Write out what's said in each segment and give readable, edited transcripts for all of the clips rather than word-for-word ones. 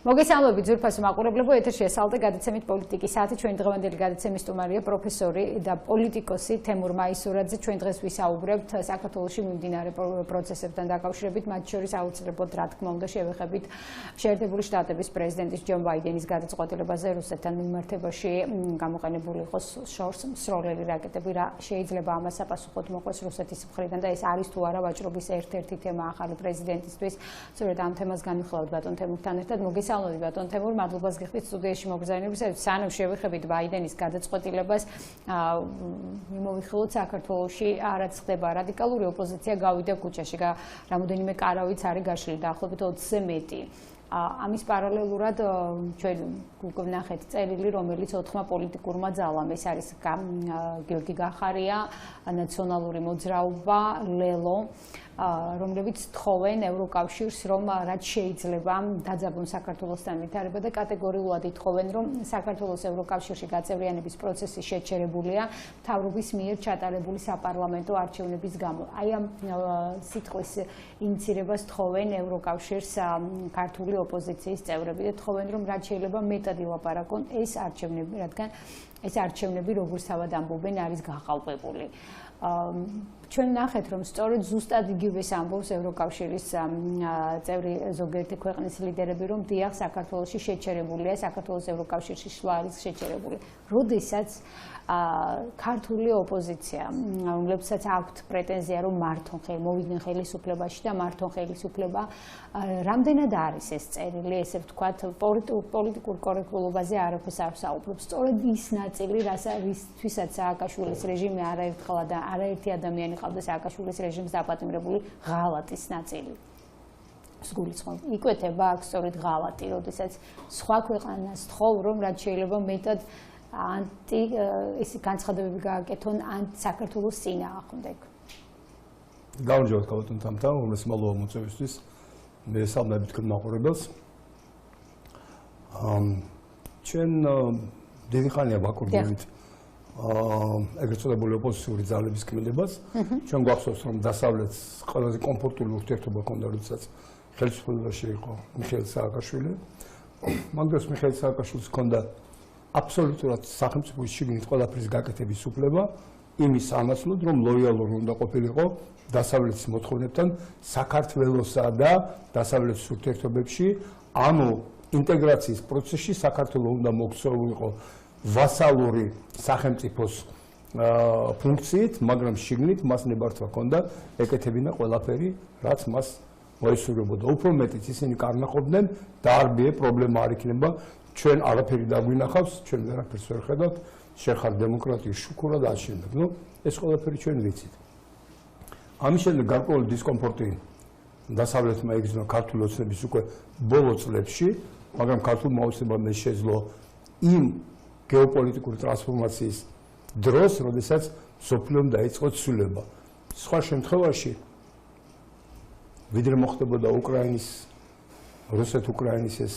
მოგესალმებით ძვირფასო მაყურებლებო, ეთერშია სალტე გადაცემით პოლიტიკის საათი. ჩვენი დღევანდელი გადაცემის სტუმარია პროფესორი და პოლიტიკოსი თემურ მაისურაძე. ჩვენ დღეს ვისაუბრებთ საქართველოში მიმდინარე პროცესებთან დაკავშირებით, მათ შორის აუცილებლად რა თქმა უნდა შევეხებით შეერთებული შტატების პრეზიდენტის ჯო ბაიდენის გადაწყვეტილებაზე რუსეთთან მიმართებაში გამოყენებული იყოს შორს მსროლელი რაკეტები. რა შეიძლება ამას საპასუხოდ მოყვეს რუსეთის მხრიდან და ეს არის თუ არა ვაჭრობის ერთ-ერთი თემა ახალი პრეზიდენტისთვის. სწორედ ამ თემას განვიხილავთ ბატონ თემურთან ერთად. მოგესალმებით ბატონ თემურ, მადლობას გიხდით სტუდიაში მოგზაურობისათვის. სანამ შევეხებით ბაიდენის გადაწყვეტილებას, მიმოვიხილოთ საქართველოში რაც ხდება რადიკალური ოპოზიცია გავიდა ქუჩაში. რამოდენიმე კარავიც არის გაშლილი, დაახლოებით 20-ზე მეტი. ამის პარალელურად ჩვენ ვნახეთ წერილი, რომელიც 4 პოლიტიკურმა ძალამ, ეს არის გიორგი გახარია, ნაციონალური მოძრაობა, ლელო, რომლებიც თხოვენ ევროკავშირს, რომ რაც შეიძლება დაძაბონ საქართველოსთან ვითარება და კატეგორიულად ითხოვენ, რომ საქართველოს ევროკავშირში გაწევრიანების პროცესი შეჩერებულია მთავრობის მიერ ჩატარებული საპარლამენტო არჩევნების გამო. აი ამ სიტყვის ინიცირებას თხოვენ ევროკავშირს ქართული ოპოზიციის წევრები და თხოვენ, რომ რაც შეიძლება მეტად ილაპარაკონ ეს არჩევნები, რადგან ეს არჩევნები, როგორც თავად ამბობენ, არის გაყალბებული. ჩვენ ნახეთ, რომ სწორედ ზუსტად იგივეს ამბობს ევროკავშირის წევრი ზოგიერთი ქვეყნის ლიდერები, რომ დიახ, საქართველოში შეჩერებულია, საქართველოს ევროკავშირში შლა არის შეჩერებული. როდესაც ქართული ოპოზიცია, რომლებსაც აქვთ პრეტენზია, რომ მართონ მოვიდნენ ხელისუფლებაში და მართონ ხელისუფლება, რამდენად არის ეს წერილი, ესე ვთქვათ, პოლიტიკურ კორექტულობაზე არაფერს არ საუბრობს. სწორედ ის ნაწილი, რისთვისაც სააკაშვილის რეჟიმი არაერთი ადამიანი ყავდა სააკაშვილის რეჟიმს დაპატიმრებული ღალატის ნაწილი. სგულისხმობ, იკვეთება აქ სწორედ ღალატი, როდესაც სხვა ქვეყანას თხოვ, რომ რაც შეიძლება მეტად განცხადებები გააკეთონ საქართველოს წინააღმდეგ. გამარჯობათ ბატონ თამთა, უმრავლესობა მოწვევისთვის. მე სალმებით გმაყურებელს. ჩვენ დიდი ხანია ვაკურდებით ეგრეთ წოდებული ოპოზიციური ძალების ქმედებას. ჩვენ გვახსოვს, რომ დასავლეთს ყველაზე კომფორტული ურთიერთობა ჰქონდა, როდესაც ხელისუფლებაში იყო მიხეილ სააკაშვილი. მაგ დროს მიხეილ სააკაშვილს ჰქონდა აბსოლუტურად სახელმწიფოს შიგნით ყველაფრის გაკეთების უფლება, იმის ამასლოდ, რომ ლოიალური უნდა ყოფილიყო დასავლეთის მოთხოვნებთან საქართველოსა და დასავლეთის ურთიერთობებში, ანუ ინტეგრაციის პროცესში საქართველოს უნდა მოქცეულიყო ვასალური სახელმწიფოს ფუნქციით, მაგრამ შიგნით მას ნებართვა ჰქონდა ეკეთებინა ყველაფერი, რაც მას მოესურვებოდა. უფრო მეტიც ისინი კარნახობდნენ, დაარბიე პრობლემა არ იქნება. ჩვენ არაფერი დაგვინახავს, ჩვენ ვერაფერს ვერ ხედავთ, შეხარ დემოკრატიის შუქურა და აშენებთ. ნუ ეს ყველაფერი ჩვენ ვიცით. ამის შემდეგ გარკვეული დისკომფორტი დასავლეთმა იგრძნო ქართული ოცნების უკვე ბოლო წლებში, მაგრამ ქართულმა ოცნებამ ეს შეძლო იმ გეოპოლიტიკური ტრანსფორმაციის დროს, როდესაც სოფლიომ დაიწყო ცვლილება. სხვა შემთხვევაში ვიდრე მოხდებოდა უკრაინის, რუსეთ-უკრაინის ეს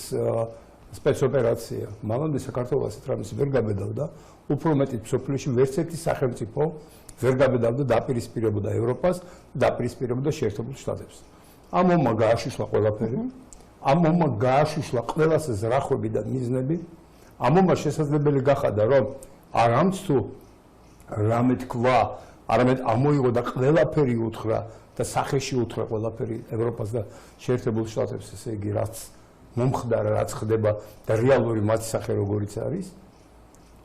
სპეცოპერაცია, მანამდე საქართველოს ასეთ რამეს ვერ გაბედავდა, უფრო მეტიც სოფლიოში ვერც ერთი სახელმწიფო ვერ გაბედავდა დაპირისპირებოდა ევროპას, დაპირისპირებოდა შეერთებულ შტატებს. ამ ომმა გააშიშლა ყველაფერი, ამ ომმა გააშიშლა ყველასე ზრახვები და მიზნები, ამ ომმა შესაძლებელი გახადა, რომ არამც თუ რამე თქვა, არამედ ამოიღო და ყველაფერი უთხრა და სახეში უთხრა ყველაფერი ევროპას და შეერთებულ შტატებს, ესე იგი რაც მომხდარა, რაც ხდება და რეალური მათი სახე როგორიც არის.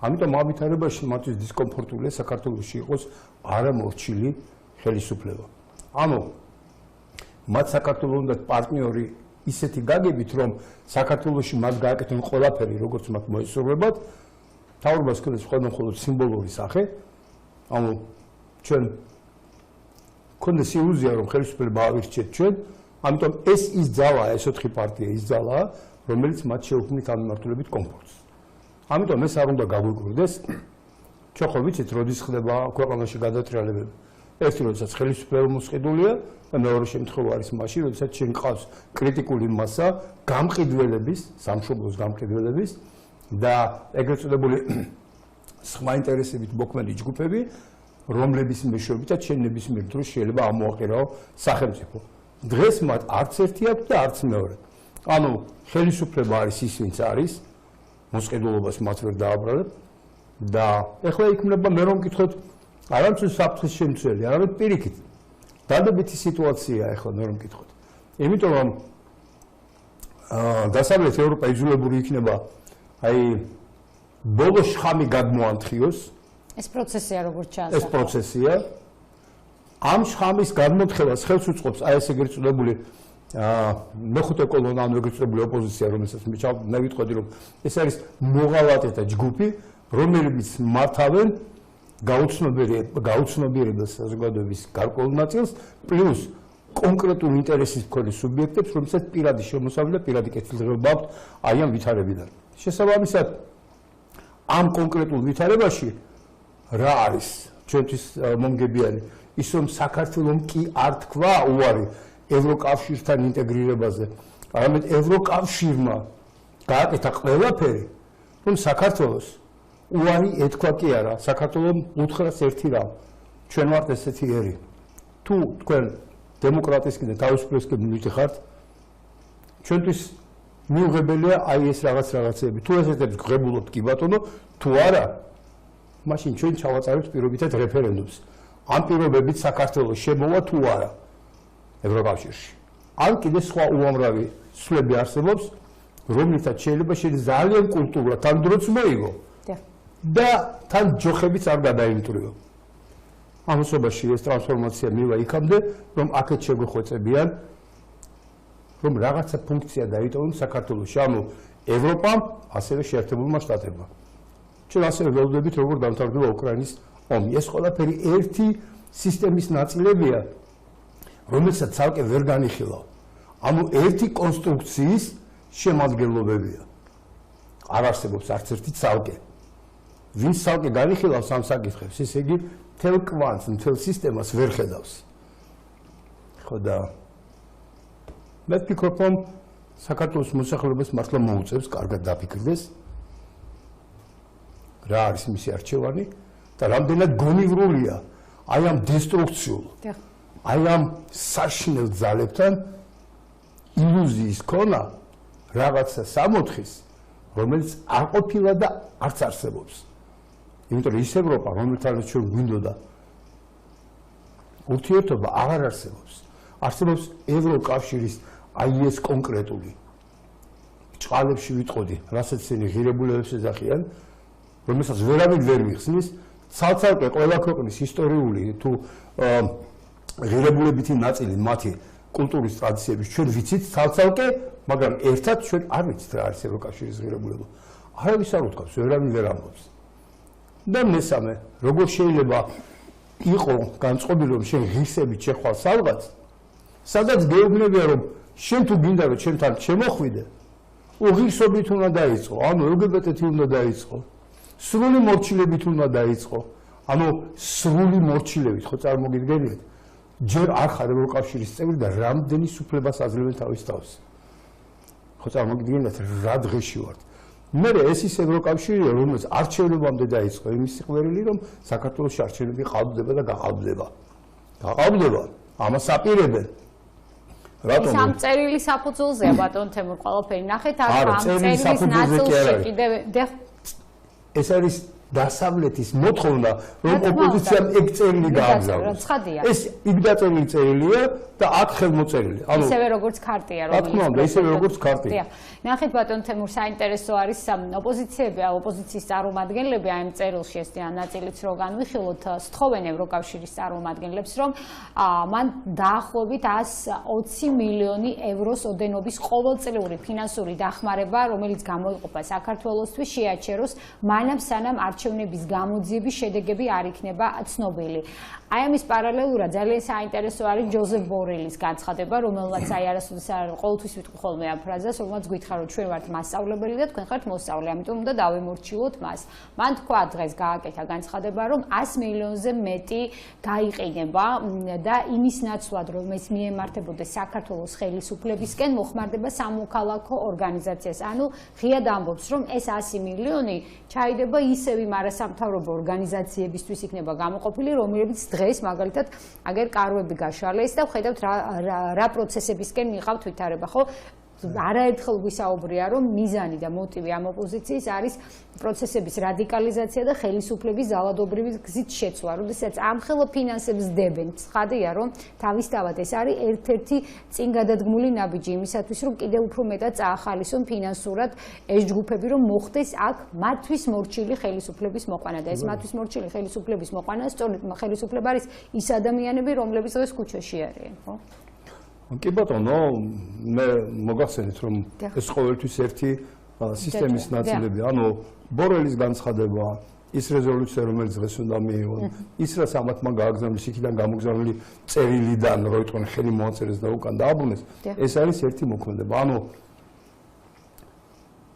ამიტომ ამ ვითარებაში მათთვის დისკომფორტულია საქართველოში იყოს არამორჩილი ხელისუფლება. ანუ მათ საქართველოს უნდა პარტნიორი ისეთი გაგებით, რომ საქართველოში მას გააკეთონ ყველაფერი, როგორც მათ მოესურვებათ, მთავრობას ქონდეს მხოლოდ სიმბოლური სახე. ანუ ჩვენ ქონდეს ილუზია, რომ ხელისუფლება ავირჩიეთ ჩვენ. ამიტომ ეს ის ძალაა, ეს 4 პარტია ის ძალაა, რომელიც მათ შეუქმნით ამ მიმართულებით კომფორტს. ამიტომ ეს არ უნდა გაგვიკვირდეს. ჩვენ ხო ვიცით, როდის ხდება ქვეყანაში გადატრიალებები. ერთი როდესაც ხელისუფლება მოსყიდულია და მეორე შემთხვევა არის მაშინ, როდესაც შენ ყავს კრიტიკული მასა გამყიდველების, სამშობლოს გამყიდველების და ეგრეთ წოდებული სხვა ინტერესებით მოქმედი ჯგუფები, რომლების მეშვეობითაც შენ ნებისმიერ დროს შეიძლება ამოაყირავო სახელმწიფო. დღეს მათ არც ერთი აქვს და არც მეორე. ანუ ხელისუფლება არის ის, ვინც არის, მოსყიდულობას მათ ვერ დააბრალებ და ეხლა იქმნება მე რომ მკითხოთ არამედ საფრთხის შემცველი, არამედ პირიქით. დადებითი სიტუაცია ეხლა მე რომ მკითხოთ. იმიტომ რომ დასავლეთ ევროპა იძულებული იქნება აი ბოლო შხამი გადმოანთხიოს. ეს პროცესია როგორც ჩანს. ეს პროცესია. ამ შხამის გადმოთხევას ხელს უწყობს აი ეს ეგრეთ წოდებული მეხუთე კოლონა ან ეგრეთ წოდებული ოპოზიცია, რომელსაც მე ვიტყოდი რომ ეს არის მოღალატეთა ჯგუფი, რომლებიც მართავენ გაუცნობიერებელ საზოგადოების გარკვეულ ნაწილს, პლუს კონკრეტულ ინტერესის მქონე სუბიექტებს, რომელსაც პირადი შემოსავალი და პირადი კეთილდღეობა აქვთ აი ამ ვითარებიდან. შესაბამისად, ამ კონკრეტულ ვითარებაში რა არის ჩვენთვის მომგებიანი? ის რომ საქართველოს კი არ თქვა უარი ევროკავშირთან ინტეგრირებაზე, არამედ ევროკავშირმა გააკეთა ყველაფერი, რომ საქართველოს უარი ეთქვა კი არა, საქართველოს უთხრას ერთი რამ. ჩვენ ვართ ესეთი ერი. თუ თქვენ დემოკრატიისკენ და თავისუფლებისკენ მივიდიხართ, ჩვენთვის მიუღებელია აი ეს რაღაცები. თუ ესეთებს გღებულობთ კი ბატონო, თუ არა, მაშინ ჩვენ ჩავაწარებთ პირობითად რეფერენდუმს. ამ პირობებით საქართველოს შემოვა თუ არა ევროკავშირში. ან კიდე სხვა უამრავი ცვლები არსებობს, რომლითაც შეიძლება ძალიან კულტურულად თან დროც მოიგო და თან ჯოხებიც არ გადაიმტრიო. ამასობაში ეს ტრანსფორმაცია მივა იქამდე, რომ აქეთ შეგვეხვეწებიან, რომ რაღაცა ფუნქცია დაიტოვონ საქართველოში, ანუ ევროპამ, ასევე შეერთებულმა შტატებმა. ჩვენ ასევე ველოდებით, როგორ დამთავრდება უკრაინის ომი. ეს ყველაფერი ერთი სისტემის ნაწილებია, რომელსაც ცალკე ვერ განიხილავ. ანუ ერთი კონსტრუქციის შემადგენლობებია. არ არსებობს არც ერთი ცალკე. ვინც ცალკე განიხილავს ამ საკითხებს, ესე იგი მთელ კვანტს, მთელ სისტემას ვერ ხედავს. ხო და მე ვფიქრობ, რომ საქართველოს მოსახლეობას მართლა მოუწევს კარგად დაფიქრდეს, რა არის მისი არჩევანი და რამდენად გონივრულია აი ამ დესტრუქციულ, აი ამ საშინელ ძალებთან ილუზიის ქონა რაღაცა სამოთხის, რომელიც არ ყოფილა და არც არსებობს. იმიტომ რომ ის ევროპა, რომელთანაც ჩვენ გვინდოდა ურთიერთობა აღარ არსებობს. არსებობს ევროკავშირის აი ეს კონკრეტული ჭყალებში ვიტყოდი, რასაც ისინი ღირებულებებს ეძახიან, რომელსაც ვერავინ ვერ მიხსნის, ცალ-ცალკე ყველა ქვეყნის ისტორიული თუ ღირებულებითი ნაწილი მათი კულტურის ტრადიციების ჩვენ ვიცით ცალ-ცალკე, მაგრამ ერთად ჩვენ არ ვიცით რა არის ევროკავშირის ღირებულება. არავის არ უთქვამს, ვერავინ ვერ ამბობს. და მესამე, როგორ შეიძლება იყო განწყობილი, რომ შენ ღირსებით შეხვალ სადღაც, სადაც გეუბნებია, რომ შენ თუ გინდა რომ ჩემთან შემოხვიდე, უღირსობით უნდა დაიწყო, ანუ LGBT-ი უნდა დაიწყო, სრული მორჩილებით უნდა დაიწყო, ანუ სრული მორჩილებით, ხო წარმოგიდგენიათ? ჯერ არ ხარ ევროკავშირის წევრი და რამდენი სუფლებას აძლევენ თავის თავს. ხო წარმოგიდგენიათ რა დღეში ვართ. მე ეს ის ევროკავშირია, რომელიც არჩევნებამდე დაიწყო იმის სიყვარული, რომ საქართველოს არჩევნები ყალბდება და გაყალბდება. გაყალბდება, ამას აპირებენ. რატომ? ამ წერილი საფუძველზეა ბატონ თემურ ყველაფერი ნახეთ, აქ ამ წერილის ნაწილში კიდევ ეს არის დასავლეთის მოთხოვნა, რომ ოპოზიციამ ეგ წერილი გააგზავნოს. ეს იქ დაწერილი წერილია და აქ ხელმოწერილი. ანუ ისევე როგორც ქარტია, რომელიც რა თქმა უნდა, ისევე როგორც ქარტია. ნახეთ ბატონ თემურ, საინტერესო არის ოპოზიციის წარმომადგენლები ამ წერილში ეს ნაწილიც რო განვიხილოთ, სთხოვენ ევროკავშირის წარმომადგენლებს, რომ მან დაახლოებით 120 მილიონი ევროს ოდენობის ყოველწლიური ფინანსური დახმარება, რომელიც გამოიყოფა საქართველოსთვის, შეაჩეროს მანამ სანამ არჩევნების გამოძიების შედეგები არ იქნება ცნობილი. აი ამის პარალელურად ძალიან საინტერესო არის ჯოზეფ ბორელის განცხადება, რომელმაც აი არასოდეს ყოველთვის ვიტყვი ხოლმე ამ ფრაზას, რომელმაც გითხრა რომ ჩვენ ვართ მასწავლებელი და თქვენ ხართ მოსწავლე, ამიტომ უნდა დავემორჩილოთ მას. მან თქვა დღეს გააკეთა განცხადება, რომ 100 მილიონზე მეტი გაიყინება და იმის ნაცვლად, რომ ეს მიემართებოდეს საქართველოს ხელისუფლებისკენ, მოხმარდება სამოქალაქო ორგანიზაციას. ანუ ღიად ამბობს, რომ ეს 100 მილიონი ჩაიდება ისევ იმ არასამთავრობო ორგანიზაციებისთვის იქნება გამოყოფილი, რომლებიც დღეს მაგალითად აგერ კარვები გაშალეს და ხედავთ რა პროცესებისკენ მიყავთ ვითარება, ხო? არაერთხელ ვისაუბრია, რომ მიზანი და მოტივი ამ ოპოზიციის არის პროცესების რადიკალიზაცია და ხელისუფლების ძალადობრივი გზით შეცვლა. როდესაც ამხელა ფინანსებს დებენ, ცხადია, რომ თავისთავად ეს არის ერთ-ერთი წინ გადადგმული ნაბიჯი იმისათვის, რომ კიდევ უფრო მეტად წაახალისონ ფინანსურად ეს ჯგუფები, რომ მოხდეს აქ მათთვის მორჩილი ხელისუფლების მოყვანა და ეს მათთვის მორჩილი ხელისუფლების მოყვანა სწორედ ხელისუფლება არის ის ადამიანები, რომლებიც დღეს ქუჩაში არიან, ხო? კი ბატონო, მე მოგახსენეთ, რომ ეს ყოველთვის ერთი სისტემის ნაწილები, ანუ ბორელის განცხადება, ის რეზოლუცია, რომელიც დღეს უნდა მიიღონ, ის რაც ამათმა გააგზავნეს იქიდან გამოგზავნილი წერილიდან, რომ იტყვენ ხელი მოაწერეს და უკან დააბრუნეს, ეს არის ერთი მოქმედება. ანუ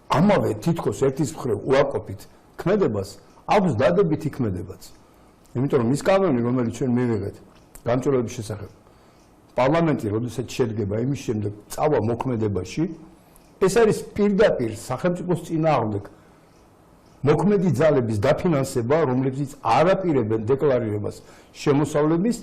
ამავე თითქოს ერთის მხრივ უარყოფით ქმედებას, აქვს დადებითი ქმედებაც. იმიტომ რომ ის კანონი, რომელიც ჩვენ მივიღეთ გამჭვირვალობის შესახებ, პარლამენტი, როდესაც შედგება იმის შემდეგ წავა მოქმედებაში, ეს არის პირდაპირ სახელმწიფოს წინააღმდეგ მოქმედი ძალების დაფინანსება, რომლებიც არაპირებენ დეკლარირებას შემოსავლების,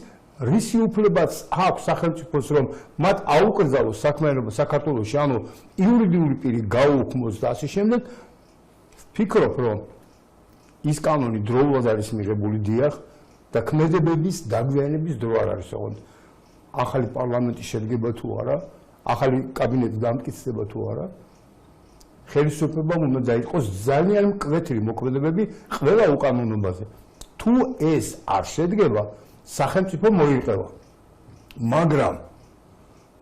რისი უფლებაც აქვს სახელმწიფოს, რომ მათ აუკრძალოს საქმიანობა საქართველოში, ანუ იურიდიული პირი გაუქმოს და ასე შემდეგ. ვფიქრობ, რომ ის კანონი დროულად არის მიღებული დიახ და ქმედებების დაგვიანების დრო არ არის ოღონდ. ახალი პარლამენტი შედგება თუ არა, ახალი კაბინეტი დამტკიცდება თუ არა, ხელისუფლებამ უნდა დაიწყოს ძალიან მკვეთრი მოქმედებები ყველა უკანონობაზე. თუ ეს არ შედგება, სახელმწიფო მოირყევა. მაგრამ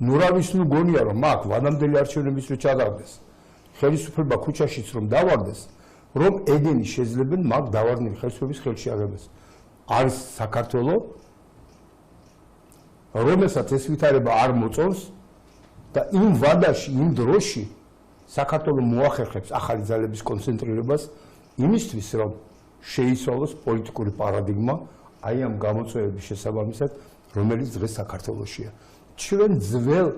ნურავის ნუ გონია, რომ აქ ვადამდელი არჩევნების რო ჩადარდეს, ხელისუფლება ქუჩაშიც რომ დავარდეს, რომ ეგენი შეძლებენ მაგ დავარდნილი ხელისუფლების ხელში აღებას. არის საქართველო, რომელსაც ეს ვითარება არ მოწონს და იმ ვადაში, იმ დროში საქართველო მოახერხებს ახალი ძალების კონცენტრირებას იმისთვის, რომ შეიცვალოს პოლიტიკური პარადიგმა აი ამ გამოწვევების შესაბამისად, რომელიც დღეს საქართველოშია. ჩვენ ძველ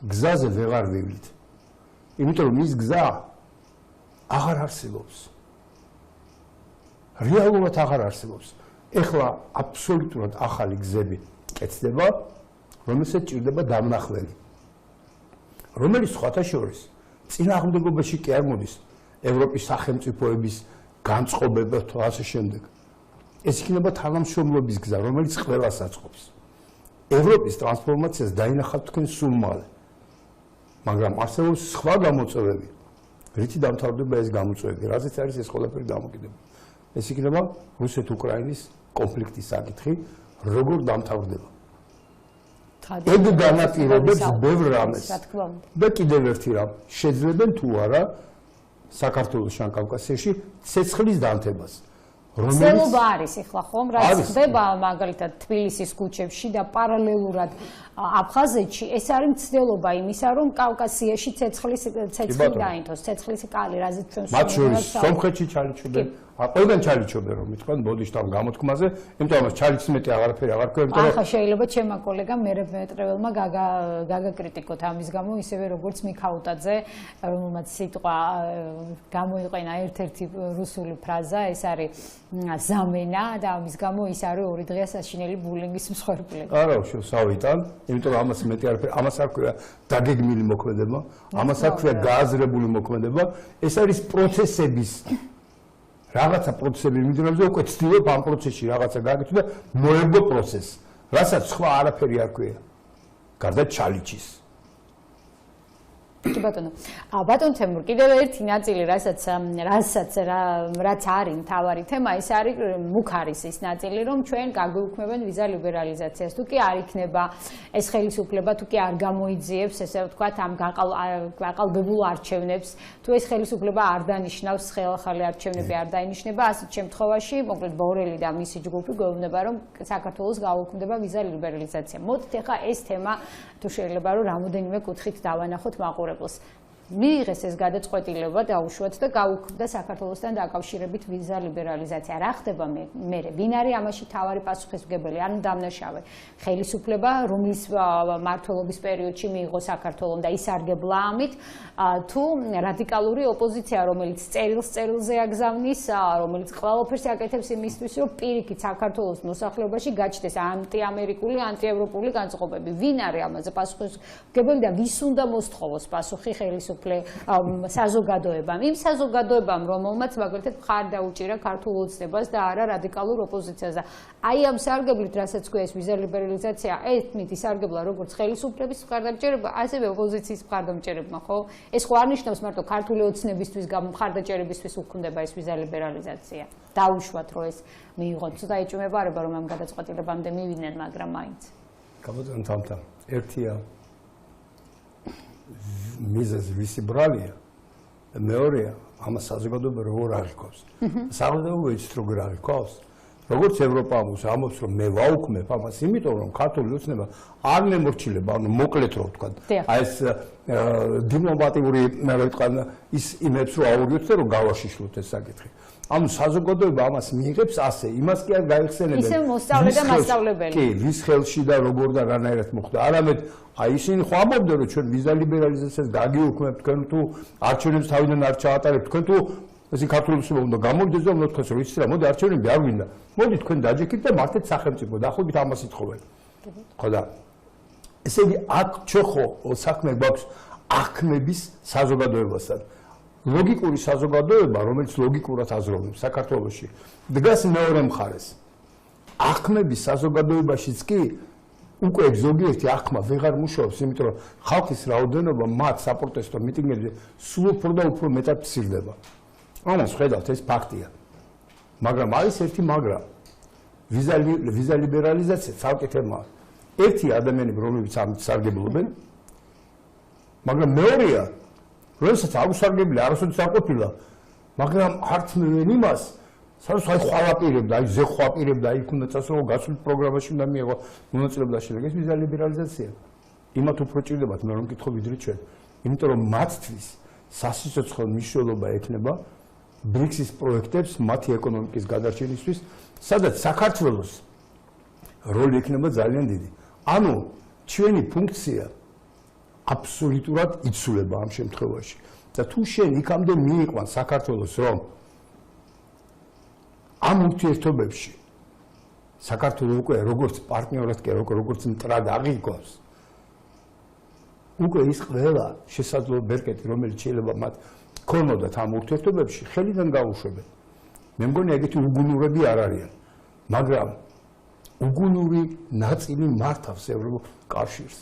გზაზე ვეღარ ვივლით. იმიტომ რომ ის გზა აღარ არსებობს. რეალურად აღარ არსებობს. ეხლა აბსოლუტურად ახალი გზები კეთდება, რომელსაც ჭირდება დამნახველი. რომელიც სხვათა შორის წინააღმდეგობაში კი არ მოდის ევროპის სახელმწიფოების განწყობება თუ ასე შემდეგ. ეს იქნება თანამშრომლობის გზა, რომელიც ყველას აწყობს. ევროპის ტრანსფორმაციას დაინახავთ თქვენ სულ მალე. მაგრამ არსებობს სხვა გამოწვევები, რითი დამთავრდება ეს გამოწვევები, რაზეც არის ეს ყველაფერი დამოკიდებული. ეს იქნება რუსეთ-უკრაინის კონფლიქტის საკითხი, როგორ დამთავრდება. ეგ განაპირობებს ბევრ რამეს. და კიდევ ერთი რამ, შეძლებენ თუ არა საქართველოს ან კავკასიაში ცეცხლის დანთებას. ცელობა არის ეხლა ხომ, რაც ხდება მაგალითად თბილისის ქუჩებში და პარალელურად აფხაზეთში, ეს არის მცდელობა იმისა, რომ კავკასიაში ცეცხლი დაინთოს, ცეცხლის კალი, რაზეც ჩვენ მათ შორის სომხეთში ჩალიჩობენ, ყველგან ჩალიჩობენ რომ ითქვან ბოდიშთა გამოთქმაზე, იმიტომ რომ ჩალიც მეტი აღარაფერი აღარ ქვია, იმიტომ რომ ახლა შეიძლება ჩემმა კოლეგამ მეტრეველმა გაგაკრიტიკოთ ამის გამო, ისევე როგორც მიქაუტაძე, რომელმაც სიტყვა გამოიყენა ერთ-ერთი რუსული ფრაზა, ეს არის ზამენა და ამის გამო ის არის 2 დღეა საშინელი ბულინგის მსხვერპლი. არა, შევსავიტან, იმიტომ რომ ამას მეტი არაფერი, ამას არ ქვია დაგეგმილი მოქმედება, ამას არ ქვია გააზრებული მოქმედება, ეს არის პროცესების რაღაცა პროცესები მიმდინარეობს და უკვე ცდილობ ამ პროცესში რაღაცა გააკეთო და მოერგო პროცესს, რასაც სხვა არაფერი არ ქვია. გარდა ჩალიჩის. კი ბატონო. ბატონ თემურ, კიდევ ერთი ნაწილი, რაც არის მთავარი თემა, ეს არის მუქარისის ნაწილი, რომ ჩვენ გაგვეუქმებენ ვიზა ლიბერალიზაციას. თუ კი არ იქნება ეს ხელისუფლება, თუ კი არ გამოიძიებს, ესე ვთქვათ, ამ გაყალბებულ არჩევნებს, თუ ეს ხელისუფლება არ დანიშნავს, ხელახალი არჩევნები არ დაინიშნება, ასეთ შემთხვევაში, მოკლედ ბორელი და მისი ჯგუფი გვეუბნება, რომ საქართველოს გაუქმდება ვიზა ლიბერალიზაცია. მოდით ახლა ეს თემა თუ შეიძლება რომ რამოდენიმე კუთხით დავანახოთ მაყურებელს. მიიღეს ეს გადაწყვეტილება დაუშვათ და გაუქმდა საქართველოსთან დაკავშირებით ვიზა ლიბერალიზაცია. რა ხდება მე? ვინ არის ამაში თავარი პასუხისმგებელი? ანუ დამნაშავე ხელისუფლება, რომლის მმართველობის პერიოდში მიიღო საქართველომ და ისარგებლა ამით, თუ რადიკალური ოპოზიცია, რომელიც წერილზე აგზავნის, რომელიც ყველაფერს აკეთებს იმისთვის, რომ პირიქით საქართველოს მოსახლეობაში გაჩნდეს ანტიამერიკული, ანტიევროპული განწყობები. ვინ არის ამაზე პასუხისმგებელი და ვის უნდა მოსთხოვოს პასუხი საზოგადოებამ? იმ საზოგადოებამ, რომელმაც მაგალითად მხარი დაუჭირა ქართულ ოცნებას და არა რადიკალურ ოპოზიციას. და აი ამ სარგებლით, რასაც ქვია ეს ვიზა ლიბერალიზაცია, ეთნით ისარგებლა როგორც ხელისუფლების მხარდამჭერებმა, ასევე ოპოზიციის მხარდამჭერებმა, ხო? ეს ხო არ ნიშნავს მარტო ქართული ოცნებისთვის მხარდაჭერებისთვის უქმდება ეს ვიზა ლიბერალიზაცია. დაუშვათ, რომ ეს მიიღონ. ცოტა ეჭვმებარება, რომ ამ გადაწყვეტილებამდე მივიდნენ, მაგრამ მაინც. გამოდიან თამთა. ერთია მიზეზი ვისი ბრალია და მეორეა ამ საზოგადოება როგორ აღიქობს. საზოგადოება იცით როგორ აღიქობს? როგორც ევროპა ამბობს, რომ მე ვაუქმებ ამას, იმიტომ რომ ქართული ოცნება არ მემორჩილება, ანუ მოკლედ რო ვთქვა. აი ეს დიპლომატიური რა ვთქვა ის იმებს რო აურიოთ და რო გავაშიშვლოთ ეს საკითხი. ანუ საზოგადოება ამას მიიღებს ასე, იმას კი არ გაიხსენებენ. ისე მოსწავლე და მასწავლებელი. კი, ვის ხელში და როგორ და რანაირად მოხდა. არამედ აი ისინი ხო ამბობდნენ, რომ ჩვენ ვიზა ლიბერალიზაციას გაგიუქმებთ, თქვენ თუ არჩევნებს თავიდან არ ჩაატარებთ, თქვენ თუ ესე ქართული ოცნება უნდა გამოვიდეს და უნდა თქვენს რომ იცით რა, მოდი არჩევნები არ გვინდა. მოდი თქვენ დაჯექით და მართეთ სახელმწიფო, დაახლოებით ამას ითხოვენ. ხო და ესე იგი აქ ჩვენ ხო საქმე გვაქვს აღქმების საზოგადოებასთან. ლოგიკური საზოგადოება, რომელიც ლოგიკურად აზროვნებს საქართველოში, დგას მეორე მხარეს. აღქმების საზოგადოებაშიც კი უკვე ზოგიერთი აღქმა ვეღარ მუშაობს, იმიტომ რომ ხალხის რაოდენობა მათ საპროტესტო მიტინგებზე სულ უფრო და უფრო მეტად მცირდება. ამას ხედავთ, ეს ფაქტია. მაგრამ არის ერთი მაგრამ. ვიზა ლიბერალიზაცია ცალკე თემაა. ერთი ადამიანები, რომლებიც ამით სარგებლობენ, მაგრამ მეორეა როდესაც აუსარგებლია, არასოდეს არ ყოფილა, მაგრამ არ თმევენ იმას, სადაც აი ხვალაპირებდა, აი ზეხვაპირებდა, აი უნდა წასულიყო გასულ პროგრამაში უნდა მიიღო მონაწილეობა და შემდეგ ეს ვიზა ლიბერალიზაცია. იმათ უფრო ჭირდებათ მე რომ მკითხო ვიდრე ჩვენ. იმიტომ რომ მათთვის სასიცოცხლო მნიშვნელობა ექნება ბრიქსის პროექტებს მათი ეკონომიკის გადარჩენისთვის, სადაც საქართველოს როლი ექნება ძალიან დიდი. ანუ ჩვენი ფუნქცია აბსოლუტურად იცვლება ამ შემთხვევაში. და თუ შენ იქამდე მიიყვან საქართველოს რომ ამ ურთიერთობებში საქართველოს უკვე როგორც პარტნიორად კი როგორც მტრად აღიქვამს, უკვე ის ყველა შესაძლო ბერკეტი, რომელიც შეიძლება მათ ქონოდათ ამ ურთიერთობებში, ხელიდან გაუშვებენ. მე მგონი ეგეთი უგუნურები არ არიან, მაგრამ უგუნური ნაწილი მართავს ევროპულ კავშირს.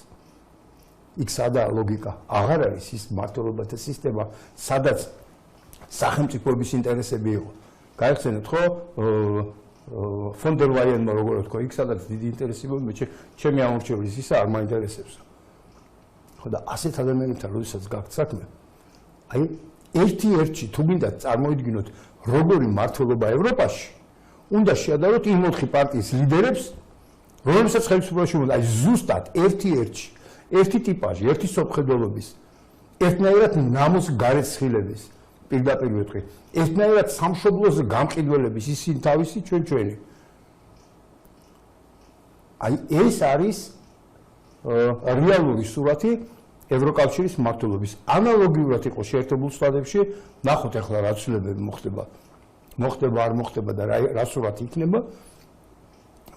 იქ სადაა ლოგიკა? აღარ არის ის მართლობათა სისტემა, სადაც სახელმწიფოების ინტერესები იყო. გაიხსენეთ ხო? ფონ დერ ლაიენმა როგორ თქვა, იქ სადაც დიდი ინტერესი მომეჩე, ჩემი ამორჩევლის ისა არ მაინტერესებს. ხო და ასეთ ადამიანებთან როდესაც გაქვთ საქმე, აი ერთ-ერთი თუ გინდა წარმოიდგინოთ როგორი მართლობა ევროპაში, უნდა შეადაროთ იმ 4 პარტიის ლიდერებს, რომლებსაც ხელისუფლებაში უნდა, აი ზუსტად ერთ-ერთი ერთი ტიპაჟი, ერთი სოფხედელობის, ერთნაირად ნამოს გარეცხილების, პირდაპირ ვეთქვი, ერთნაირად სამშობლოზე გამყიდველების, ისინი თავისი ჩვენი. აი ეს არის რეალური სურათი ევროკავშირის მმართველობის. ანალოგიურად იყო შეერთებულ შტატებში, ნახოთ ახლა რა ცვლილებები მოხდება. მოხდება არ მოხდება და რა სურათი იქნება.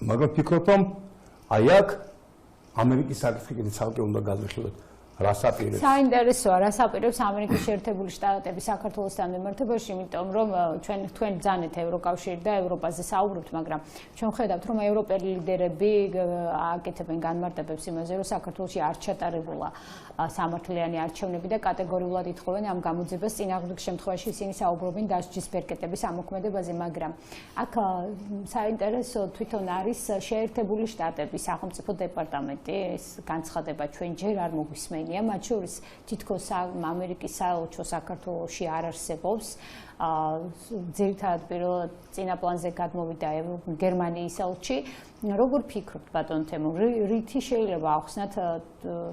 მაგრამ ფიქრობ რომ აი აქ ამერიკის საკითხი კიდე ცალკე უნდა გადავიხილოთ. რას აპირებს? საინტერესოა, რას აპირებს ამერიკის შეერთებული შტატები საქართველოსთან მიმართებაში, იმიტომ რომ თქვენ ბრძანეთ ევროკავშირი და ევროპაზე საუბრობთ, მაგრამ ჩვენ ხედავთ, რომ ევროპელი ლიდერები აკეთებენ განმარტებებს იმაზე, რომ საქართველოში არ ჩატარებულა სამართლიანი არჩევნები და კატეგორიულად ითხოვენ ამ გამოძებას. წინააღმდეგ შემთხვევაში ისინი საუბრობენ დასჯის ბერკეტების ამოქმედებაზე, მაგრამ აქ საინტერესო თვითონ არის შეერთებული შტატების სახელმწიფო დეპარტამენტის განცხადება. ჩვენ ჯერ არ მოგვისმენია, მათ შორის თითქოს ამერიკის საელჩო საქართველოში არ არსებობს. ძირითადად პირველად წინა პლანზე გადმოვიდა გერმანიის ელჩი. როგორ ფიქრობთ, ბატონ თემურ, რითი შეიძლება ახსნათ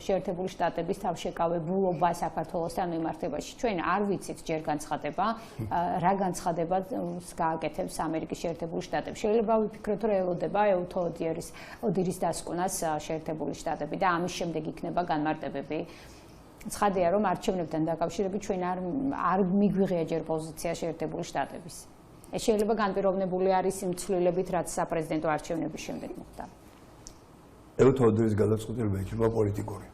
შეერთებული შტატების თავშეკავებულობა საქართველოსთან მიმართებაში? ჩვენ არ ვიცით ჯერ განცხადება, რა განცხადებას გააკეთებს ამერიკის შეერთებული შტატები. შეიძლება ვიფიქროთ, რომ ელოდება ეუთო ოდირის დასკვნას შეერთებული შტატები და ამის შემდეგ იქნება განმარტებები. ცხადია, რომ არჩევნებთან დაკავშირებით ჩვენ არ მიგვიღია ჯერ პოზიცია შეერთებული შტატების. ეს შეიძლება განპირობებული არის იმ ცვლილებით, რაც საპრეზიდენტო არჩევნების შემდეგ მოხდა. ეუთო ოდირის გადაწყვეტილება იქნება პოლიტიკური,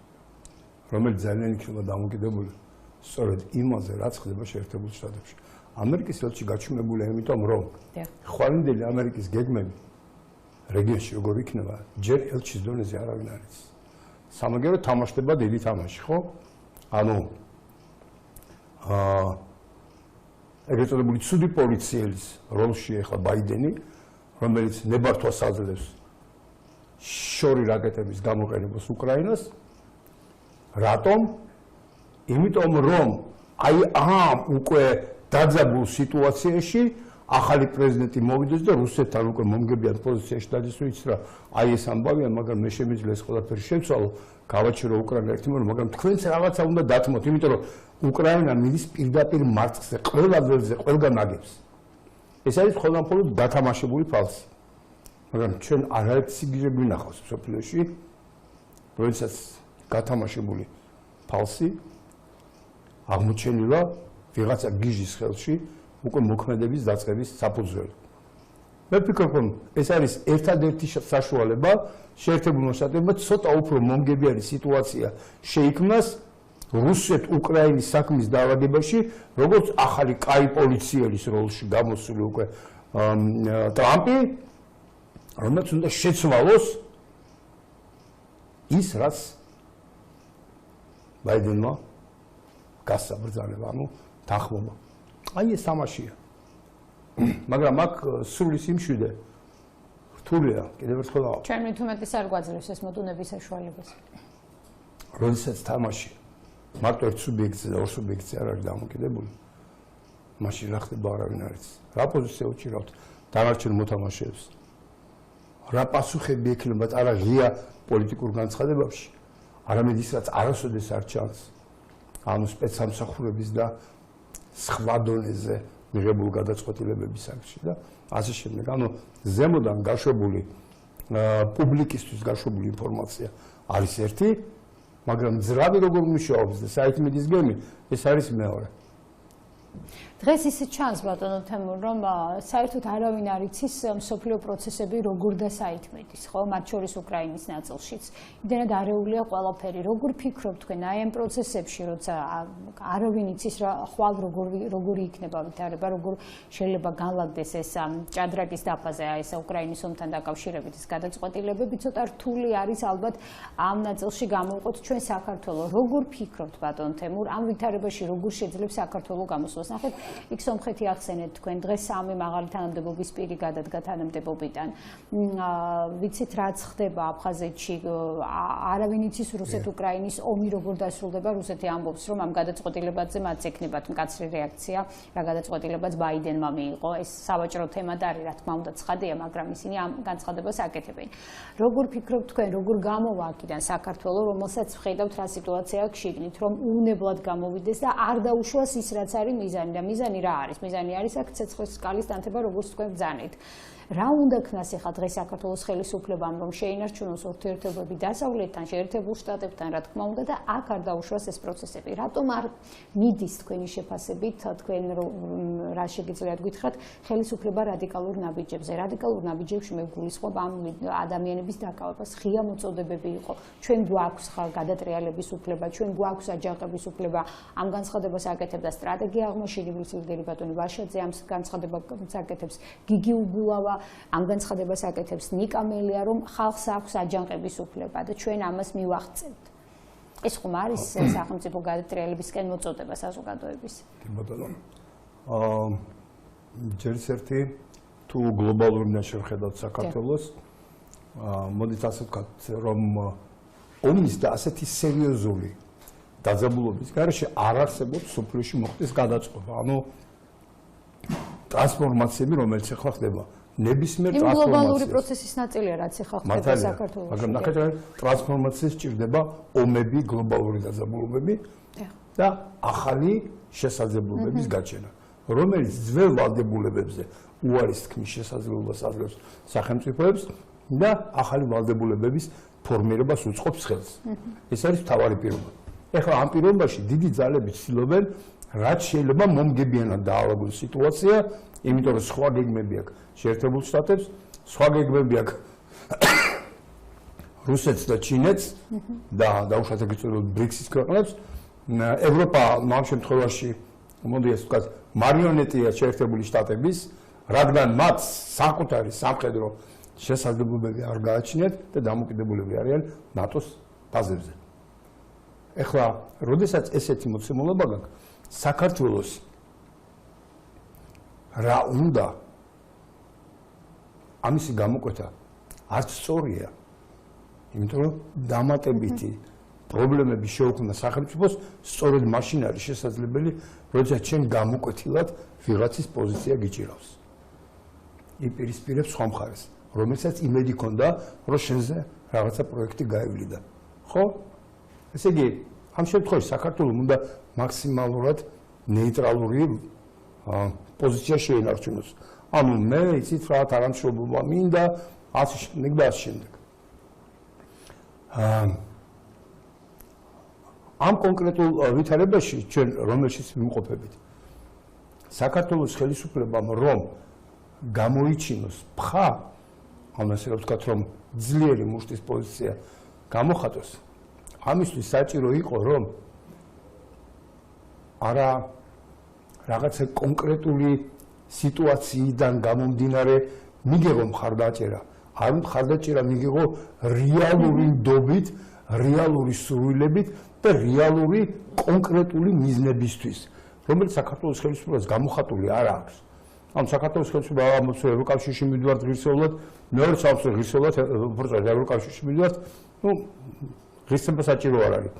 რომელიც ძალიან იქნება დამოკიდებული სწორედ იმაზე, რაც ხდება შეერთებულ შტატებში. ამერიკის ელჩი გაჩვენებულია იმიტომ, რომ ხვალინდელი ამერიკის გეგმები რეგიონში როგორ იქნება, ჯერ ელჩის დონეზე არავინ არ იცის. სამაგერო თამაშდება დიდი თამაში, ხო? ანუ ეგრეთ წოდებული ცუდი პოლიციელის როლში ახლა ბაიდენი, რომელიც ნებართვას აძლევს შორი რაკეტების გამოყენებას უკრაინას. რატომ? იმიტომ რომ აი ამ უკვე დაძაბულ სიტუაციაში ახალი პრეზიდენტი მოვიდეს და რუსეთთან უკვე მომგებიან პოზიციაში დადისვით რა აი ეს ამბავია, მაგრამ მე შემიძლია ეს ყველაფერი შევცვალო, გავაჩირო უკრაინა ერთმანეთს, მაგრამ თქვენც რაღაცა უნდა დათმოთ, იმიტომ რომ უკრაინა მიდის პირდაპირ მარცხზე, ყველა ველზე, ყველგან აგებს. ეს არის მხოლოდ დათამაშებული ფალსი. მაგრამ ჩვენ არაერთი სიგიჟე გვინახავს მსოფლიოში, როდესაც გათამაშებული ფალსი აღმოჩენილა ვიღაცა გიჟის ხელში უკვე მოქმედების დაწყების საფუძველი. მე ვფიქრობ, რომ ეს არის ერთადერთი საშუალება შეერთებულმა შტატებმა ცოტა უფრო მომგებიანი სიტუაცია შეიქმნას რუსეთ-უკრაინის საქმის დაავადებაში, როგორც ახალი კაი პოლიციელის როლში გამოსული უკვე ტრამპი, რომელიც უნდა შეცვალოს ის, რაც ბაიდენმა გასაბრძანება, ანუ თანხმობა. აი ეს თამაშია. მაგრამ აქ სრული სიმშვიდე რთულია, კიდევ ერთხელ ავ. ჩვენ მithumetis არ გვაძლევს ეს მოდუნების საშუალებას. როდესაც თამაში მარტო ერთ სუბიექტზე და ორ სუბიექტზე არ არის დამოკიდებული, მაშინ რა ხდება არავინ არ იცის. რა პოზიცია უჭირავთ დანარჩენ მოთამაშეებს? რა პასუხები ექნებათ არა ღია პოლიტიკურ განცხადებებში, არამედ ის, რაც არასოდეს არ ჩანს. ანუ სპეცსამსახურების და სხვა დონეზე მიღებული გადაწყვეტილებების საკითხში და ასე შემდეგ. ანუ ზემოდან გაშვებული პუბლიკისთვის გაშვებული ინფორმაცია არის ერთი, მაგრამ ძრავი როგორ მუშაობს და საითმედის გემი ეს არის მეორე. დღეს ისე ჩანს ბატონო თემურ, რომ საერთოდ არავინ არ იცის მსოფლიო პროცესები როგორ და საითმედის, ხო, მათ შორის უკრაინის ნაწილშიც. იმდენად არეულია ყველაფერი. როგორ ფიქრობთ თქვენ აი ამ პროცესებში, როცა არავინ იცის რა ხვალ როგორი იქნება ვითარება, როგორ შეიძლება განლაგდეს ეს ჭადრაკის დაფაზე, აი ეს უკრაინის ომთან დაკავშირებით ეს გადაწყვეტილებები, ცოტა რთული არის ალბათ ამ ნაწილში გამოვყოთ ჩვენ საქართველოს. როგორ ფიქრობთ ბატონ თემურ, ამ ვითარებაში როგორ შეიძლება საქართველოს გამოსვლას? ნახეთ იქ სომხეთი ახსენეთ თქვენ დღეს სამი მაღალი თანამდებობის პირი გადადგა თანამდებობიდან. ვიცით რაც ხდება აფხაზეთში, არავინ იცის რუსეთ-უკრაინის ომი როგორ დასრულდება, რუსეთი ამბობს რომ ამ გადაწყვეტილებაზე მათ ექნებათ მკაცრი რეაქცია, რა გადაწყვეტილებაც ბაიდენმა მიიღო. ეს სავაჭრო თემად არის, რა თქმა უნდა ცხადია, მაგრამ ისინი ამ განცხადებას აკეთებენ. როგორ ფიქრობთ თქვენ, როგორ გამოვა აქედან საქართველოს, რომელსაც ვხედავთ რა სიტუაცია აქვს შიგნით, რომ უვნებლად გამოვიდეს და არ დაუშვას ის რაც არის მიზანი და მიზანი რა არის? მიზანი არის აქ ცეცხლის სკალის დანთება, როგორც თქვენ ბრძანეთ. რა უნდა ქნას ახლა დღეს საქართველოს ხელისუფლებამ, რომ შეინარჩუნოს ურთიერთობები დასავლეთთან, შეერთებულ შტატებთან, რა თქმა უნდა და აქ არ დაუშვას ეს პროცესები. რატომ არ მიდის თქვენი შეფასებით, თქვენ რა შეგიძლიათ გითხრათ, ხელისუფლება რადიკალურ ნაბიჯებზე? რადიკალურ ნაბიჯებში მე გულისხმობ ამ ადამიანების დაკავებას, ღია მოწოდებები იყო. ჩვენ გვაქვს ხალ გადატრიალების უფლება, ჩვენ გვაქვს აჯანყების უფლება. ამ განცხადებას აკეთებდა სტრატეგია აღმაშენებლის ლიდერი ბატონი ვაშაძე, ამ განცხადებას აკეთებს გიგი უბულავა. ამ განცხადებას აკეთებს ნიკა მელია, რომ ხალხს აქვს აჯანყების უფლება და ჩვენ ამას მივახცევთ. ეს ხომ არის სახელმწიფო გადატრიალებისკენ მოწოდება საზოგადოების? კი ბატონო. ჯერს ერთი თუ გლობალურიდან შევხედავთ საქართველოს, მოდით ასე ვთქვათ, რომ ომის და ასეთი სერიოზული დაძაბულობის გარეშე არ არსებობს სოფლიოში მოხდეს გადაწყობა. ანუ ტრანსფორმაციები, რომელიც ახლა ხდება. ნებისმიერ იმ გლობალური ტრანსფორმაციას. პროცესის ნაწილია, რაც ახლა ხდება საქართველოში. მაგრამ ნახეთ, ტრანსფორმაციას სჭირდება ომები, გლობალური დაძაბულობები და ახალი შესაძლებლობების გაჩენა, რომელიც ძველ ვალდებულებებზე უარის თქმის შესაძლებლობას აძლევს სახელმწიფოებს და ახალი ვალდებულებების ფორმირებას უწყობს ხელს. ეს არის მთავარი პირობა. ეხლა ამ პირობაში დიდი ძალები ცდილობენ, რაც შეიძლება მომგებიანად დაავადოს სიტუაცია, იმიტომ რომ სხვა გეგმები აქვს შეერთებულ შტატებს, სხვა გეგმები აქვს რუსეთს და ჩინეთს და დაუშვათ ეგრეთ წოდებული ბრიქსის ქვეყნებს. ევროპა ამ შემთხვევაში, მოდი ასე ვთქვათ, მარიონეტია შეერთებული შტატების, რადგან მათ საკუთარი სამხედრო შესაძლებლობები არ გააჩნიათ და დამოკიდებულები არიან ნატოს ბაზებზე. ეხლა, როდესაც ესეთი მოცემულობა გაქვს, საქართველოს რა უნდა ამისი გამოკვეთა არც სწორია, იმიტომ რომ დამატებითი პრობლემები შეუქმნა სახელმწიფოს, სწორედ მაშინ არის შესაძლებელი, როდესაც ჩვენ გამოკვეთილად ვიღაცის პოზიცია გიჭირავს. იპირისპირებს სხვა მხარეს, რომელსაც იმედი ჰქონდა, რომ შენზე რაღაცა პროექტი გაევლიდა. ხო? ესე იგი, ამ შემთხვევაში საქართველოს უნდა მაქსიმალურად ნეიტრალური პოზიცია შეინარჩუნოს. ანუ მე იცით რა თანამშრომლობა მინდა, ასე შემდეგ და ასე შემდეგ. ამ კონკრეტულ ვითარებაში ჩვენ რომელშიც ვიმყოფებით, საქართველოს ხელისუფლებამ რომ გამოიჩინოს ფხა, ანუ ასე ვთქვათ, რომ ძლიერი მუშტის პოზიცია გამოხატოს, ამისთვის საჭირო იყო, რომ არა რაღაცა კონკრეტული სიტუაციიდან გამომდინარე მიგიღო მხარდაჭერა, არ მხარდაჭერა მიგიღო რეალური ნდობით, რეალური სურვილებით და რეალური კონკრეტული მიზნებისთვის, რომელიც საქართველოს ხელისუფლებას გამოხატული არ აქვს. ამ საქართველოს ხელისუფლება ამბობს, რომ ევროკავშირში მივიდივართ ღირსეულად, მეორე საერთოდ ღირსეულად ევროკავშირში მივიდივართ, ну, ღირსება საჭირო არ არის.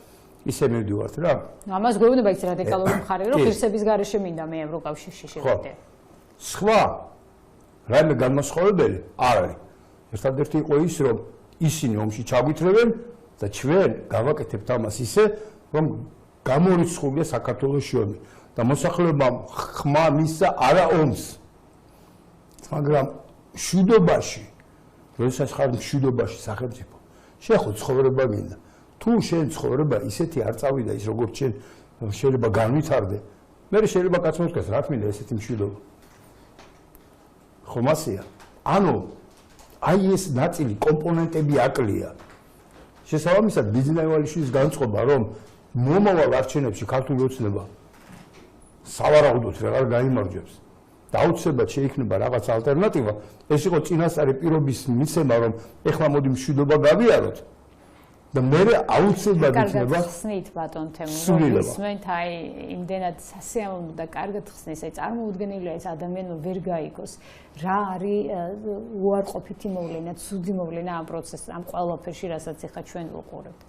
ისე მივიდივართ რა. ამას გვეუბნება ის რადიკალური მხარე, რომ ღირსების გარეშე მინდა მე ევროკავშირში შევიდე. სხვა რაიმე განმასხვავებელი არ არის. ერთადერთი იყო ის, რომ ისინი ომში ჩაგვითრევენ და ჩვენ გავაკეთებთ ამას ისე, რომ გამორიცხულია საქართველოს ომი და მოსახლეობამ ხმა მისცა არა ომს. მაგრამ მშვიდობაში, როდესაც ხარ მშვიდობაში სახელმწიფო, შენ ხო ცხოვრება გინდა. თუ შენ ცხოვრება ისეთი არ წავიდა ის როგორც შენ შეიძლება განვითარდე, მე შეიძლება კაცმა ვთქვას, რა თქმა უნდა ესეთი მშვიდობა. ხომ ასეა? ანუ აი ეს ნაწილი კომპონენტები აკლია. შესაბამისად ბიზნესმენის განწყობა, რომ მომავალ არჩევნებში ქართული ოცნება სავარაუდოდ ვეღარ გაიმარჯვებს. და აუცილებლად შეიქმნება რაღაც ალტერნატივა. ეს იყო წინასწარი პირობის მიცემა, რომ ეხლა მოდი მშვიდობა გავიაროთ. და მე აუცილებლად იქნება ხსნით ბატონ თემო, ისმენთ აი იმდენად სასიამოვნო და კარგად ხსნის, აი წარმოუდგენელია ეს ადამიანი ვერ გაიგოს რა არის უარყოფითი მოვლენა, ცუდი მოვლენა ამ პროცესში, ამ ყველაფერში, რასაც ახლა ჩვენ ვუყურებთ.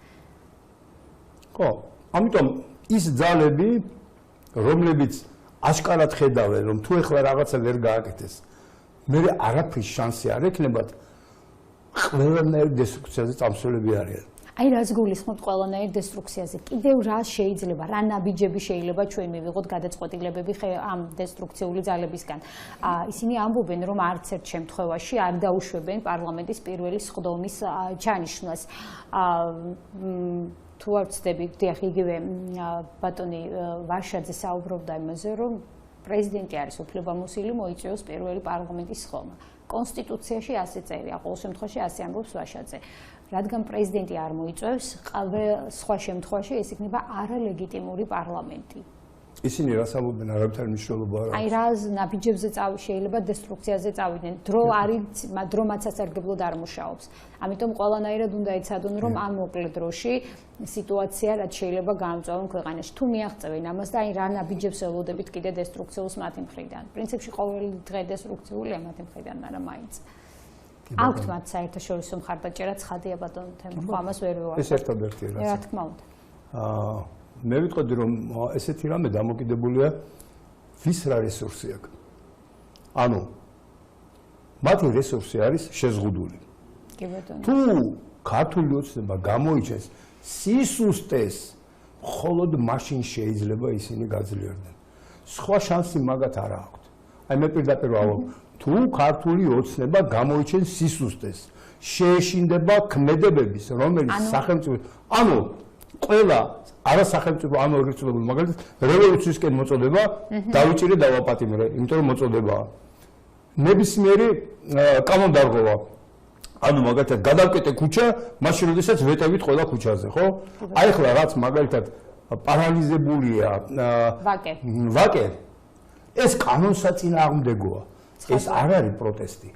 ხო, ამიტომ ის ძალები, რომლებიც აშკარად ხედავენ, რომ თუ ახლა რაღაცა ვერ გააკეთეს, მე არაფრის შანსი არ ექნებათ, ყველანაირ დესტრუქციაზე წამსვლელები არიან. აი რაც გულისხმობთ ყველანაირ დესტრუქციაზე, კიდევ რა შეიძლება, რა ნაბიჯები შეიძლება ჩვენ მივიღოთ გადაწყვეტილებები ამ დესტრუქციული ძალებისგან. ისინი ამბობენ, რომ არც ერთ შემთხვევაში არ დაუშვებენ პარლამენტის პირველი სხდომის ჩანიშვნას. თუ არ ვცდები, დიახ, იგივე ბატონი ვაშაძე საუბრობდა იმაზე, რომ პრეზიდენტი არის უფლებამოსილი მოიწვიოს პირველი პარლამენტის სხდომა. კონსტიტუციაში ასე წერია, ყოველ შემთხვევაში ასე ამბობს ვაშაძე. რადგან პრეზიდენტი არ მოიწვევს, სხვა შემთხვევაში ეს იქნება არალეგიტიმური პარლამენტი. ისინი რას ამბობენ, არავითარი მნიშვნელობა არ აქვს. აი რა ნაბიჯებზე შეიძლება დესტრუქციაზე წავიდნენ. დრო არის, დრო მათ სასარგებლოდ არ მუშაობს. ამიტომ ყველანაირად უნდა ეცადონ, რომ ამ მოკლე დროში სიტუაცია რაც შეიძლება გაამწვავონ ქვეყანაში. თუ მიაღწევენ ამას და აი რა ნაბიჯებს ველოდებით კიდე დესტრუქციულს მათი მხრიდან. პრინციპში ყოველი დღე დესტრუქციულია მათი მხრიდან, მაგრამ მაინც. აქვთ მათ საერთაშორისო მხარდაჭერა ცხადია ბატონო თემო, ხო ამას ვერ ვეუბნები. ეს ერთადერთია რაც. რა თქმა უნდა. მე ვიტყოდი რომ ესეთი რამე დამოკიდებულია ვის რა რესურსი აქვს. ანუ მათი რესურსი არის შეზღუდული. კი ბატონო. თუ ქართული ოცნება გამოიჩენს სისუსტეს, მხოლოდ მაშინ შეიძლება ისინი გაძლიერდნენ. სხვა შანსი მაგათ არ აქვთ. აი მე პირდაპირ ვამბობ, თუ ქართული ოცნება გამოიჩენს სისუსტეს, შეეშინდება ქმედებების, რომელიც სახელმწიფო, ანუ ყველა არასახელმწიფო ანუ რეგისტრირებული მაგალითად რევოლუციისკენ მოწოდება დავიჭირე დავაპატიმრე, იმიტომ რომ მოწოდებაა. ნებისმიერი კანონდარღვევა. ანუ მაგალითად გადავკეტე ქუჩა, მაშინ როდესაც ვეტევით ყველა ქუჩაზე, ხო? აი ახლა რაც მაგალითად პარალიზებულია ვაკე. ეს კანონსაწინააღმდეგოა. ეს არ არის პროტესტი.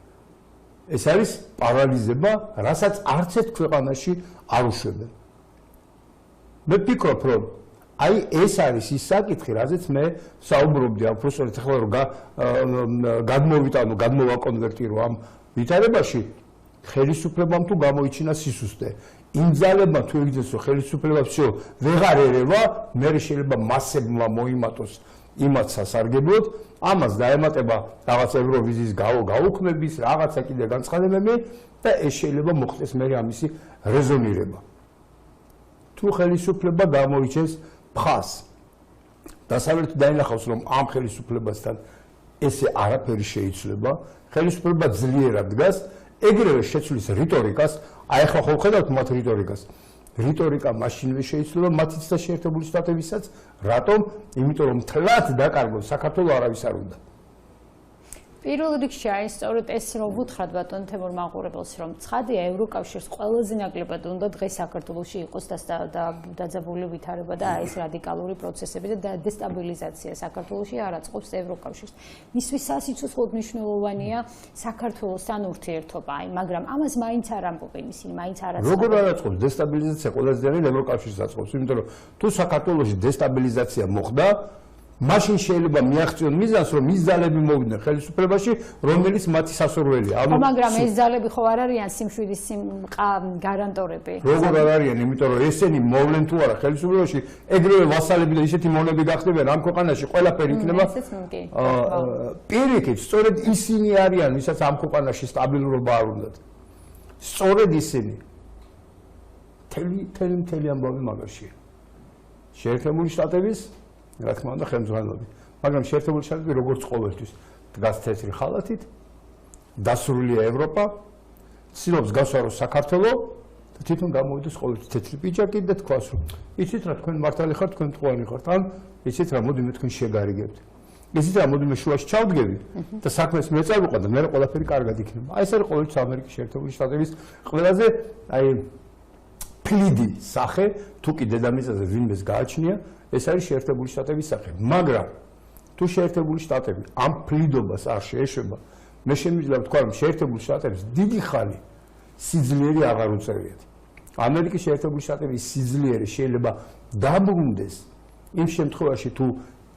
ეს არის პარალიზება, რასაც არც ერთ ქვეყანაში არ უშვებენ. მე ვფიქრობ, რომ აი ეს არის ის საკითხი, რაზეც მე საუბრობდი, ამ პროფესორით ახლა რომ გადმოვაკონვერტირო ამ ვითარებაში, ხელისუფლებამ თუ გამოიჩინა სისუსტე. იმ ძალებმა თუ იგრძნოს, რომ ხელისუფლება всё ვეღარ ერევა, მე შეიძლება მასებმა მოიმატოს იმათ სასარგებლოდ, ამას დაემატება რაღაც ევროვიზიის გაუქმების, რაღაცა კიდე განცხადებები და ეს შეიძლება მოხდეს მე ამისი რეზონირება. თუ ხელისუფლება გამოიჩენს ფხას, დასავლეთი დაინახავს, რომ ამ ხელისუფლებასთან ესე არაფერი შეიცვლება, ხელისუფლება ძლიერად დგას, ეგრევე შეცვლის რიტორიკას, აი ახლა ხო ხედავთ მათ რიტორიკას. რიტორიკა მაშინვე შეიცვლება მათიც და შეერთებული შტატებისაც, რატომ? იმიტომ რომ თლად დაკარგოს საქართველოს არავის არ უნდა. პირველ რიგში აი სწორედ ეს რომ ვუთხრათ ბატონ თემურ მაყურებელს, რომ ცხადია ევროკავშირს ყველაზე ნაკლებად უნდა დღეს საქართველოში იყოს დაძაბული ვითარება და ეს რადიკალური პროცესები და დესტაბილიზაცია საქართველოში არ აწყობს ევროკავშირს. მისთვის სასიცოცხლოდ მნიშვნელოვანია საქართველოსთან ურთიერთობა, აი მაგრამ ამას მაინც არ ამბობენ ისინი, მაინც არ აწყობენ. როგორ არ აწყობს დესტაბილიზაცია ყველაზე ძალიან ევროკავშირს აწყობს, იმიტომ რომ თუ საქართველოში დესტაბილიზაცია მოხდა, მაშინ შეიძლება მიაღწიონ მიზანს, რომ ის ძალები მოვიდნენ ხელისუფლებაში, რომელიც მათი სასურველია. ანუ მაგრამ ეს ძალები ხო არ არიან სიმშვიდის გარანტორები? როგორ არ არიან, იმიტომ რომ ესენი მოვლენ თუ არა ხელისუფლებაში, ეგრევე ვასალები და ისეთი მონები გახდებიან ამ ქვეყანაში, ყველაფერი იქნება. პირიქით, სწორედ ისინი არიან, ვისაც ამ ქვეყანაში სტაბილურობა არ უნდათ. სწორედ ისინი. მთელი ამბავი მაგაშია. შეერთებული შტატების რა თქმა უნდა ხელმძღვანელობით, მაგრამ შეერთებული შტატები როგორც ყოველთვის დგას თეთრი ხალათით, დასრულია ევროპა, ცდილობს გასვარო საქართველოს და თვითონ გამოვიდეს ყოველთვის თეთრი პიჯაკი და თქვას რომ იცით რა თქვენ მართალი ხართ, თქვენ მტყუარი ხართ, ან იცით რა მოდიმე თქვენ შეგარიგებთ. იცით რა მოდიმე შუაში ჩავდგებით და საქმეს მე წავიყვან და მე ყველაფერი კარგად იქნება. აი ეს არის ყოველთვის ამერიკის შეერთებული შტატების ყველაზე აი ფლიდი სახე, თუ კი დედამიწაზე ვინმეს გააჩნია ეს არის შეერთებული შტატების სახე, მაგრამ თუ შეერთებული შტატები ამ ფლიდობას არ შეეშვება, მე შემიძლია ვთქვა, რომ შეერთებული შტატების დიდი ხანი სიძლიერე აღარ უწევიათ. ამერიკის შეერთებული შტატების სიძლიერე შეიძლება დაბრუნდეს იმ შემთხვევაში, თუ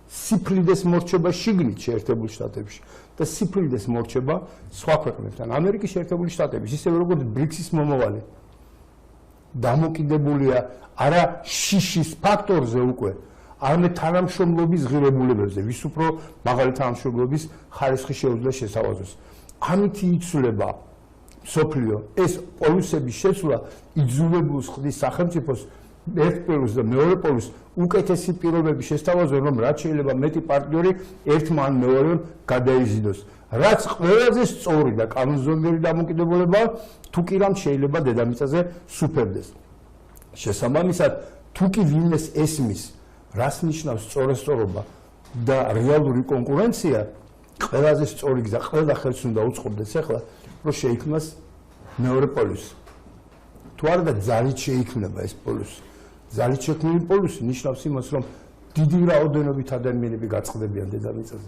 სიფრიდეს მორჩება შიგნით შეერთებულ შტატებში და სიფრიდეს მორჩება სხვა ქვეყნებთან. ამერიკის შეერთებული შტატების, ისევე როგორც ბრიქსის მომავალი, დამოკიდებულია არა შიშის ფაქტორზე უკვე, არამედ თანამშრომლობის ღირებულებებზე, ვის უფრო მაღალი თანამშრომლობის ხარისხი შეუძლია შესავაზოს. ამით იცვლება მსოფლიო, ეს პოლუსების შეცვლა იძულებულს ხდის სახელმწიფოს ერთ პოლუსს და მეორე პოლუსს უკეთესი პირობები შესთავაზონ, რომ რაც შეიძლება მეტი პარტნიორი ერთმა ან მეორემ გადაიზიდოს. რაც ყველაზე სწორი და კანონზომიერი დამოკიდებულებაა, თუ კი რამ შეიძლება დედამიწაზე სუფევდეს. შესაბამისად, თუ კი ვინმეს ესმის, რას ნიშნავს სწორესწორობა და რეალური კონკურენცია, ყველაზე სწორი გზა, ყველა ხელს უნდა უწყობდეს ახლა, რომ შეიქმნას მეორე პოლუსი. თუ არა და ძალით შეიქმნება ეს პოლუსი. ძალით შექმნილი პოლუსი ნიშნავს იმას, რომ დიდი რაოდენობით ადამიანები გაწყდებიან დედამიწაზე,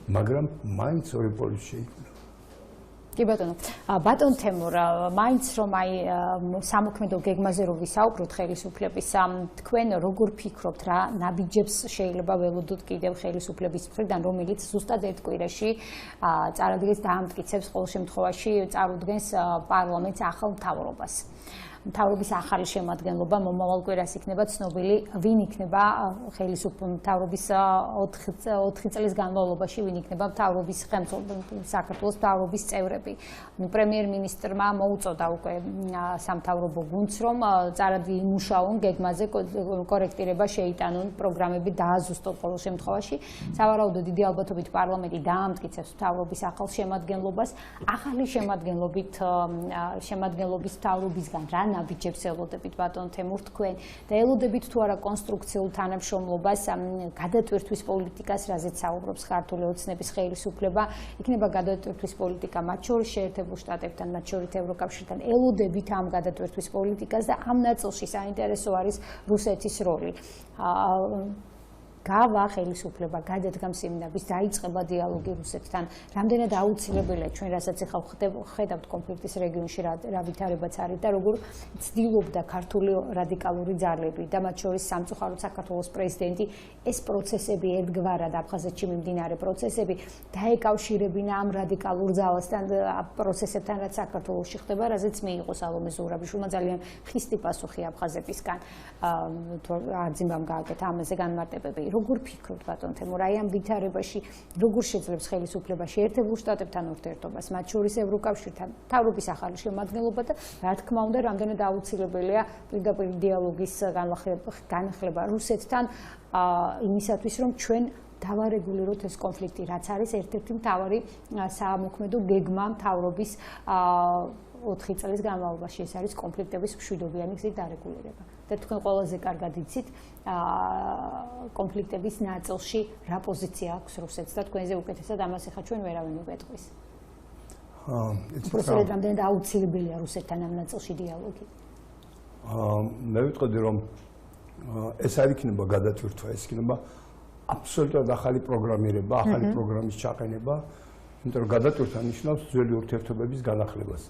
მაგრამ მაინც ორი პოლუსი შეიქმნება. კი ბატონო, ბატონ თემურ, მაინც რომ აი სამოქმედო გეგმაზე რო ვისაუბროთ ხელისუფლების, თქვენ როგორ ფიქრობთ, რა ნაბიჯებს შეიძლება ველოდოთ კიდევ ხელისუფლების მხრიდან, რომელიც ზუსტად ერთ კვირაში წარადგენს და ამტკიცებს ყოველ შემთხვევაში წარუდგენს პარლამენტს ახალ მთავრობას. მთავრობის ახალი შემადგენლობა მომავალ კვირას იქნება ცნობილი, ვინ იქნება მთავრობის 4 წლის განმავლობაში, ვინ იქნება მთავრობის საქართველოს მთავრობის წევრები. პრემიერ-მინისტრმა მოუწოდა უკვე სამთავრობო გუნდს, რომ წარად იმუშაონ გეგმაზე, კორექტირება შეიტანონ, პროგრამები დააზუსტონ ყოველ შემთხვევაში. სავარაუდოდ დიდი ალბათობით პარლამენტი დაამტკიცებს მთავრობის ახალ შემადგენლობას. ახალი შემადგენლობის მთავრობისგან რა ნაბიჯებს ელოდებით ბატონ თემურ თქვენ და ელოდებით თუ არა კონსტრუქციულ თანამშრომლობას, გადატვირთვის პოლიტიკას, რაზეც საუბრობს ქართული ოცნების ხელისუფლება, იქნება გადატვირთვის პოლიტიკა მათ შორის შეერთებულ შტატებთან, მათ შორის ევროკავშირთან, ელოდებით ამ გადატვირთვის პოლიტიკას და ამ ნაწილში საინტერესო არის რუსეთის როლი. გავა ხელისუფლება გადადგა სიმინდების დაიწყება დიალოგი რუსეთთან. რამდენად აუცილებელია ჩვენ რასაც ახლა ხედავთ კონფლიქტის რეგიონში რა ვითარებაც არის და როგორ ცდილობდა ქართული რადიკალური ძალები და მათ შორის სამწუხაროდ საქართველოს პრეზიდენტი ეს პროცესები ერთგვარად აფხაზეთში მიმდინარე პროცესები დაეკავშირებინა ამ რადიკალურ ძალასთან პროცესებთან რაც საქართველოში ხდება, რაზეც მიიღო სალომე ზურაბიშვილმა ძალიან ხისტი პასუხი აფხაზეთისგან. აძიმბამ გააკეთა ამაზე განმარტებები. როგორ ფიქრობთ ბატონ თემურ, აი ამ ვითარებაში როგორ შეძლებს ხელისუფლება შეერთებულ შტატებთან ურთიერთობას, მათ შორის ევროკავშირთან, მთავრობის ახალი შემადგენლობა და რა თქმა უნდა, რამდენად აუცილებელია პირდაპირ დიალოგის განახლება რუსეთთან იმისათვის, რომ ჩვენ დავარეგულიროთ ეს კონფლიქტი, რაც არის ერთ-ერთი მთავარი საამოქმედო გეგმა მთავრობის 4 წლის განმავლობაში, ეს არის კონფლიქტების მშვიდობიანი გზით დარეგულირება. და თქვენ ყველაზე კარგად იცით კონფლიქტების ნაწილში რა პოზიცია აქვს რუსეთს და თქვენზე უკეთესად ამას ახლა ჩვენ ვერავინ მოგეტყვის. უბრალოდ რამდენად აუცილებელია რუსეთთან ამ ნაწილში დიალოგი. მე ვიტყოდი რომ ეს არ იქნება გადატვირთვა, ეს იქნება აბსოლუტურად ახალი პროგრამირება, ახალი პროგრამის ჩაყენება, იმიტომ რომ გადატვირთვა ნიშნავს ძველი ურთიერთობების განახლებას.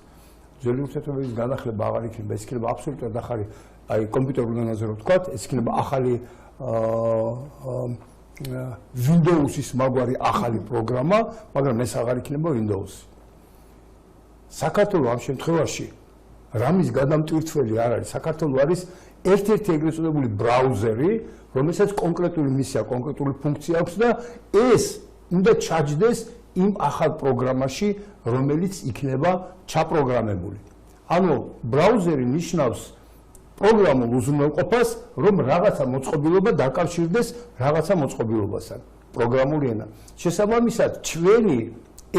ძველი ურთიერთობების განახლება აღარ იქნება, ეს იქნება აბსოლუტურად ახალი აი კომპიუტერულ ენაზე რო ვთქვათ, ეს იქნება ახალი Windows-ის მაგვარი ახალი პროგრამა, მაგრამ ეს აღარ იქნება Windows. საქართველოს ამ შემთხვევაში რამის გადამტვირთველი არ არის. საქართველოს არის ერთ-ერთი ეგრეთ წოდებული ბრაუზერი, რომელსაც კონკრეტული მისია, კონკრეტული ფუნქცია აქვს და ეს უნდა ჩაჯდეს იმ ახალ პროგრამაში, რომელიც იქნება ჩაპროგრამებული. ანუ ბრაუზერი ნიშნავს პროგრამულ უზრუნველყოფას, რომ რაღაცა მოწყობილობა დაკავშირდეს რაღაცა მოწყობილობასთან. პროგრამული ენა. შესაბამისად, ჩვენი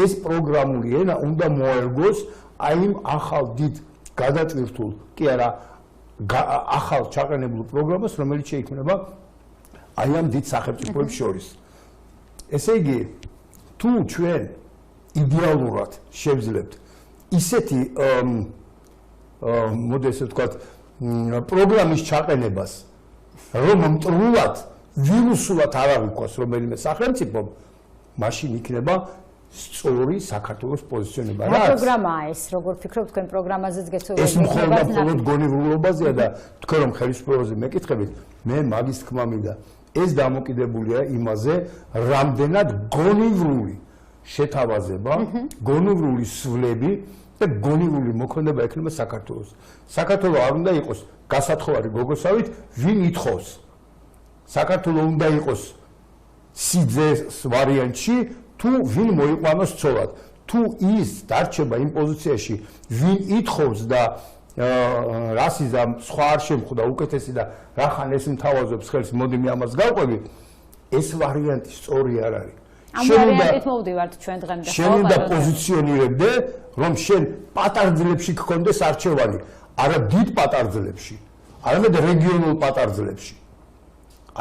ეს პროგრამული ენა უნდა მოერგოს აი იმ ახალ დიდ გადატვირთულ, კი არა, ახალ ჩაყენებულ პროგრამას, რომელიც შეიქმნება აი ამ დიდ სახელმწიფოებს შორის. ესე იგი, თუ ჩვენ იდეალურად შევძლებთ ისეთი მოდი ესე ვთქვათ პროგრამის ჩაყენებას, რომ მტრულად ვირუსულად არ აღიქვას რომელიმე სახელმწიფომ, მაშინ იქნება სწორი საქართველოს პოზიციონება. რა პროგრამაა ეს? როგორ ფიქრობთ თქვენ პროგრამაზეც გეცხოვეთ? ეს მხოლოდ გონივრობაზეა და თქვენ რომ ხელისუფლებაზე მეკითხებით, მე მაგის თქმა მინდა. ეს დამოკიდებულია იმაზე, რამდენად გონივრული შეთავაზება, გონივრული სვლები და გონივრული მოქმედება ექნება საქართველოს. საქართველოს არ უნდა იყოს გასათხოვარი გოგოსავით, ვინ ითხოვს. საქართველოს უნდა იყოს სიძეს ვარიანტში, თუ ვინ მოიყვანოს ცოლად. თუ ის დარჩება იმ პოზიციაში, ვინ ითხოვს და რასის და სხვა არ შემხვდა უკეთესი და რახან ეს მთავაზობს ხელს, მოდი მე ამას გავყვები, ეს ვარიანტი სწორი არ არის. ამ ვარიანტით მოვდივართ ჩვენ დღემდე. შენ უნდა პოზიციონირებდე, რომ შენ პატარძლებში გქონდეს არჩევანი, არა დიდ პატარძლებში, არამედ რეგიონულ პატარძლებში.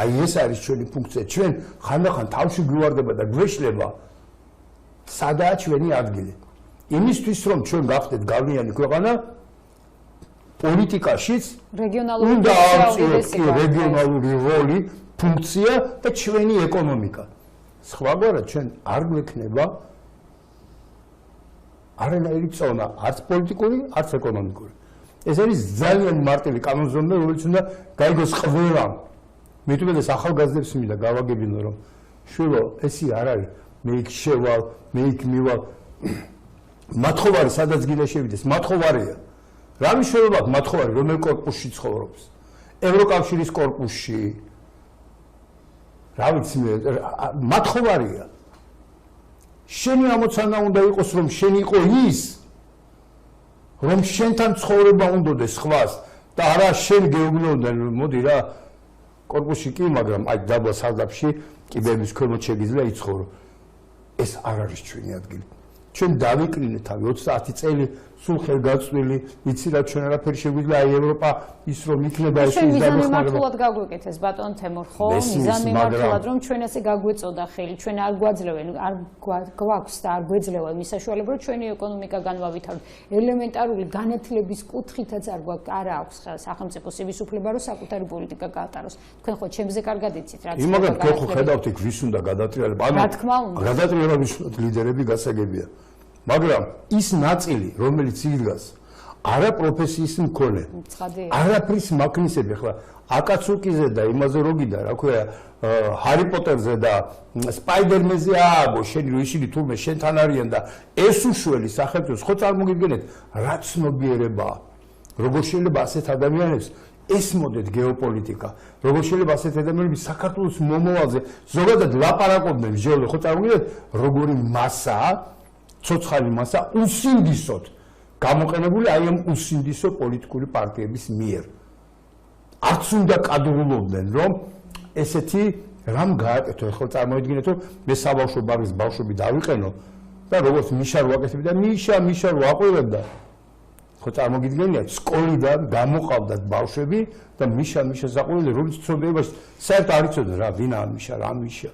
აი ეს არის ჩვენი ფუნქცია. ჩვენ ხანდახან თავში გვივარდება და გვეშლება სადაა ჩვენი ადგილი. იმისთვის რომ ჩვენ გავხდეთ გავლენიანი ქვეყანა, პოლიტიკაშიც უნდა ავწიოთ რეგიონალური როლი, ფუნქცია და ჩვენი ეკონომიკა. სხვაგვარად ჩვენ არ გვექნება არანაირი წონა, არც პოლიტიკური, არც ეკონომიკური. ეს არის ძალიან მარტივი კანონზომება, რომელიც უნდა გაიგოს ყველამ. მე თვითონაც ახალგაზრდებს მინდა გავაგებინო, რომ შვილო, ესი არ არის, მე იქ შევალ, მე იქ მივალ. მათხოვარი სადაც გინდა შევიდეს, მათხოვარია. რა მნიშვნელობა აქვს მათხოვარი რომელ კორპუსში ცხოვრობს? ევროკავშირის კორპუსში. რა ვიცი მე, მათხოვარია. შენი ამოცანა უნდა იყოს რომ შენ იყო ის რომ შენთან ცხოვრება უნდადეს სხვას და არა შენ გეუბნოდან მოდი რა კორპუსში კი მაგრამ აი დაბლა სარდაფში კიბეების ქვემოთ შეგიძლია იცხოვრო ეს არ არის ჩვენი ადგილი ჩვენ დავიკრინეთ თავი 30 წელი სულ ხელგაწვილი იცი რა ჩვენ არაფერი შეგვიძლია აი ევროპა ის რომ იქნება ეს ის და მართლად გაგვეკეთეს ბატონ თემურ ხო მიზანი მართლად რომ ჩვენ ასე გაგვეწოდა ხელი ჩვენ არ გვაძლევენ არ გვაქვს და არ გვეძლევა იმის საშუალება რომ ჩვენი ეკონომიკა განვავითაროთ ელემენტარული განათლების კუთხითაც არ აქვს სახელმწიფოს იმის უფლება რომ საკუთარი პოლიტიკა გაატაროს თქვენ ხო ჩემზე კარგად იცით რა იმაგან თქვენ ხო ხედავთ იქ ვის უნდა გადატრიალება ანუ რა თქმა უნდა გადატრიალების ლიდერები გასაგებია მაგრამ ის ნაწილი რომელიც იდგას არა პროფესიის მქონე არაფრის მაქნისები ხლა აკაცუკიზე და იმაზე როგიდა რა ქვია ჰარი პოტერზე და სპაიდერმენზე ააგო შენი რო ისინი თურმე შენთან არიან და ეს უშველი სახელმწიფოს ხო წარმოგიდგენთ რა ცნობიერებაა როგორ შეიძლება ასეთ ადამიანებს ესმოდეთ გეოპოლიტიკა როგორ შეიძლება ასეთ ადამიანები საქართველოს მომავალზე ზოგადად ლაპარაკობდნენ ჯერე ხო წარმოგიდგენთ როგორი მასაა ცოცხალი მასა უსინდისოდ გამოყენებული აი ამ უსინდისო პოლიტიკური პარტიების მიერ. არც უნდა კადრულობდნენ რომ ესეთი რამ გააკეთო ხო წარმოიდგინეთ რომ მე საბავშვო ბაღის ბავშვები დავიყენო და როგორც მიშა რო აკეთებდა და მიშა რო აყვირებდა ხო წარმოგიდგენიათ სკოლიდან გამოყავდათ ბავშვები და მიშას აყვირებდნენ რომელიც ცნობიერებაში საერთოდ არ იცოდნენ რა ვინაა მიშა რა მიშა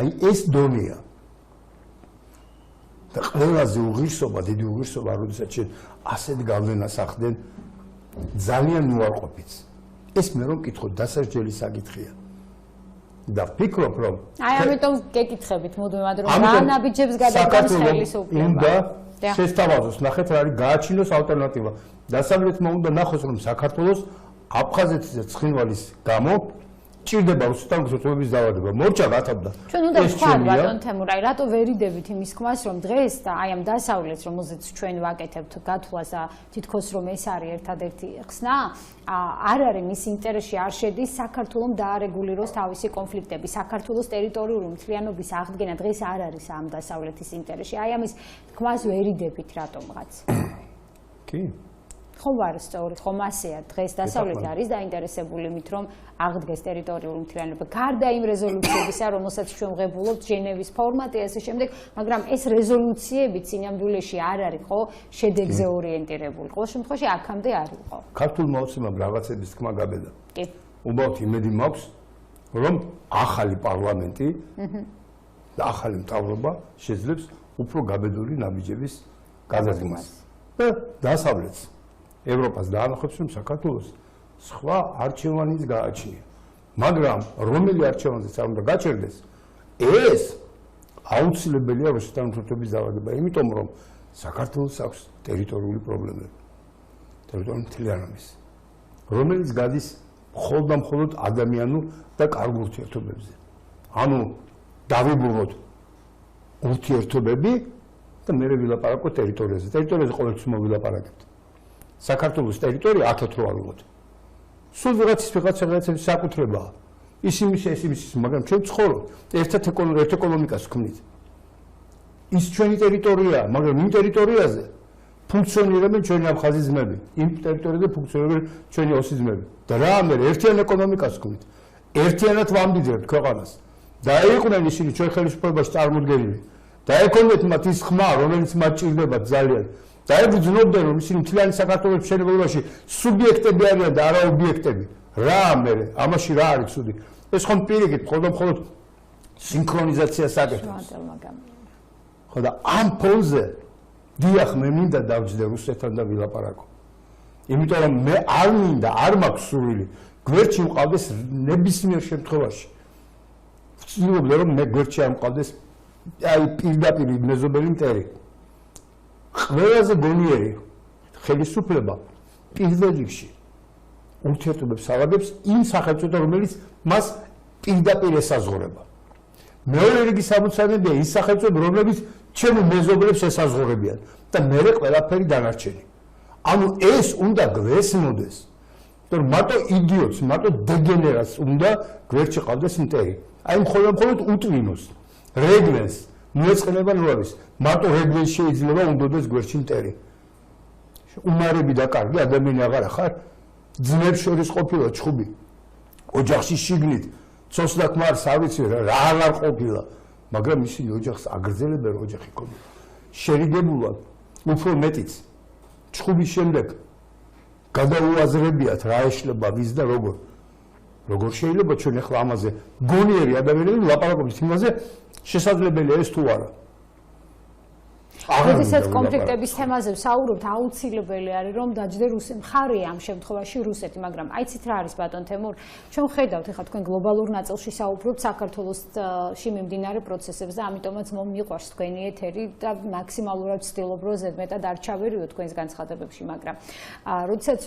აი ეს დონეა და ყველაზე უღირსობა, დიდი უღირსობა, როდესაც შენ ასეთ გავლენას ახდენ, ძალიან უარყოფით. ეს მე რომ მკითხოთ, დასასჯელი საკითხია. და ვფიქრობ, რომ აი ამიტომ გეკითხებით მუდმივად, რომ რა ნაბიჯებს გადაგავს ხელისუფლება. უნდა შესთავაზოს, ნახეთ რა არის გააჩინოს ალტერნატივა. დასავლეთმა უნდა ნახოს, რომ საქართველოს აფხაზეთის და ცხინვალის გამო ჭირდება რუსეთთან ურთიერთობების დაავადება. მორჩა გათავდა. ჩვენ უნდა ვთქვათ ბატონ თემურ, აი რატო ვერ იდებით იმის ხმას, რომ დღეს და აი ამ დასავლეთს, რომელზეც ჩვენ ვაკეთებთ გათვლას და თითქოს რომ ეს არის ერთადერთი ხსნა, არ არის მის ინტერესში არ შედის საქართველოს დაარეგულიროს თავისი კონფლიქტები. საქართველოს ტერიტორიული მთლიანობის აღდგენა დღეს არ არის ამ დასავლეთის ინტერესში. აი ამის ხმას ვერ იდებით რატომღაც. კი ხომ არ სწორად, ხომ ასეა. დღეს დასავლეთი არის დაინტერესებული იმით, რომ აღდგეს ტერიტორიული მთლიანობა. გარდა იმ რეზოლუციებისა, რომელსაც ჩვენ ვღებულობთ, ჟენევის ფორმატი, ასე შემდეგ, მაგრამ ეს რეზოლუციები სინამდვილეში არ არის, ხო, შედეგზე ორიენტირებული. ყოველ შემთხვევაში აქამდე არ იყო. ქართულმა ოცნებამ რაღაცების თქმა გაბედა. კი. უბრალოდ იმედი მაქვს, რომ ახალი პარლამენტი და ახალი მთავრობა შეძლებს უფრო გაბედული ნაბიჯების გადადგმას. და დასავლეთს ევროპას დაანახებს, რომ საქართველოს სხვა არჩევანიც გააჩნია. მაგრამ რომელი არჩევანზეც არ უნდა გაჩერდეს, ეს აუცილებელია რუსეთთან ურთიერთობის დაავადება, იმიტომ რომ საქართველოს აქვს ტერიტორიული პრობლემები. ტერიტორიული მთლიანობის, რომელიც გადის მხოლოდ და მხოლოდ ადამიანურ და კარგ ურთიერთობებზე. ანუ დავიბრუნოთ ურთიერთობები და მე ვილაპარაკოთ ტერიტორიაზე. ტერიტორიაზე ყოველთვის მოვილაპარაკებთ. საქართველოს ტერიტორია აქეთ რო არ ვიყოთ. სულ ვიღაცის საკუთრებაა. ისიმის, მაგრამ ჩვენ ცხოვრობთ ერთ ეკონომიკას ვქმნით. ის ჩვენი ტერიტორიაა, მაგრამ იმ ტერიტორიაზე ფუნქციონირებენ ჩვენი აფხაზი ძმები, იმ ტერიტორიაზე ფუნქციონირებენ ჩვენი ოსი ძმები. და რა ამერ ერთიან ეკონომიკას ვქმნით. ერთიანად ვამდიდრებთ ქვეყანას. და იყვნენ ისინი ჩვენ ხელისუფლებაში წარმოდგენილი. და ეკონომიკით მათ ის ხმა, რომელიც მათ ჭირდებათ ძალიან. და ებრძნობდნენ რომ ისინი მთლიანი საქართველოს მშენებლობაში სუბიექტები არიან და არა ობიექტები. რა ამერ ამაში რა არის ცუდი? ეს ხომ პირიქით მხოლოდ სინქრონიზაციას აკეთებს. ხო და ამ ფონზე დიახ მე მინდა დავჯდე რუსეთთან და ვილაპარაკო. იმიტომ რომ მე არ მინდა, არ მაქვს სურვილი გვერდში მყავდეს ნებისმიერ შემთხვევაში. ვცდილობდი რომ მე გვერდში არ მყავდეს აი პირდაპირ მეზობელი მტერი. ყველაზე გონიერი ხელისუფლება პირველ რიგში ურთიერთობებს აღებს იმ სახელმწიფოსთან, რომელიც მას პირდაპირ ესაზღვრება. მეორე რიგის სამოცანებია ის სახელმწიფოები, რომლებიც ჩემი მეზობლებს ესაზღვრებიან და მეორე ყველაფერი დანარჩენი. ანუ ეს უნდა გვესმოდეს, რომ მარტო იდიოტს, მარტო დეგენერატს უნდა გვერდში ყავდეს მტერი. აი მხოლოდ უტვინოს, რეგლენს მოეწყინება ნუარის, მარტო რეგლენს შეიძლება უნდადეს გვერდში მტერი. უმარები და კარგი ადამიანი აღარ ხარ, ძმებს შორის ყოფილა ჩხუბი. ოჯახში შიგნით, ცოცხლაკმარს არ ვიცი რა აღარ ყოფილა, მაგრამ ისინი ოჯახს აგრძელებენ ოჯახი ქონდა. შერიგებულად უფრო მეტიც ჩხუბის შემდეგ გადაუაზრებიათ რა ეშლება ვის და როგორ შეიძლება ჩვენ ახლა ამაზე გონიერი ადამიანები ლაპარაკობთ იმაზე შესაძლებელია ეს თუ არა. როდესაც კონფლიქტების თემაზე ვსაუბრობთ, აუცილებელი არის რომ დაჯდე რუსეთი, მხარეა ამ შემთხვევაში რუსეთი, მაგრამ აიცით რა არის ბატონ თემურ, ჩვენ ხედავთ ეხლა თქვენ გლობალურ ნაწილში საუბრობთ საქართველოსში მიმდინარე პროცესებზე და ამიტომაც მიყვარს თქვენი ეთერი და მაქსიმალურად ვცდილობ რომ ზედმეტად არ ჩავერიო თქვენს განცხადებებში, მაგრამ როდესაც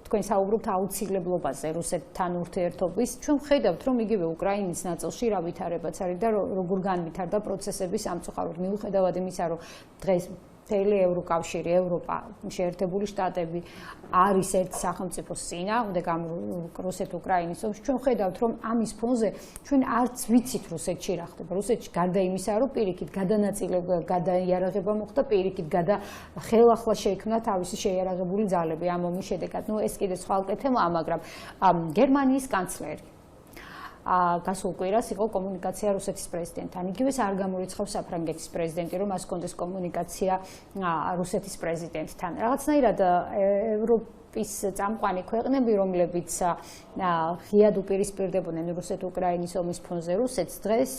თქვენ საუბრობთ აუცილებლობაზე რუსეთთან ურთიერთობის, ჩვენ ხედავთ რომ იგივე უკრაინის ნაწილში რა ვითარებაც არის და როგორ განვითარდა პროცესები სამწუხაროდ მიუხედავად იმისა რომ დღეს მთელი ევროკავშირი, ევროპა, შეერთებული შტატები არის ერთ სახელმწიფოს წინააღმდეგ ამ რუსეთ-უკრაინის ომში. ჩვენ ხედავთ, რომ ამის ფონზე ჩვენ არც ვიცით რუსეთში რა ხდება. რუსეთში გარდა იმისა, რომ პირიქით გადაიარაღება მოხდა, პირიქით ხელახლა შეიქმნა თავისი შეიარაღებული ძალები ამ ომის შედეგად. ეს კიდე სხვა თემაა, მაგრამ გერმანიის კანცლერი გასულ კვირას იყო კომუნიკაცია რუსეთის პრეზიდენტთან. იგივეს არ გამორიცხავს საფრანგეთის პრეზიდენტი, რომ მას ჰქონდეს კომუნიკაცია რუსეთის პრეზიდენტთან. რაღაცნაირად ევროპის წამყვანი ქვეყნები, რომლებიც ღიად უპირისპირდებოდნენ რუსეთ-უკრაინის ომის ფონზე რუსეთს, დღეს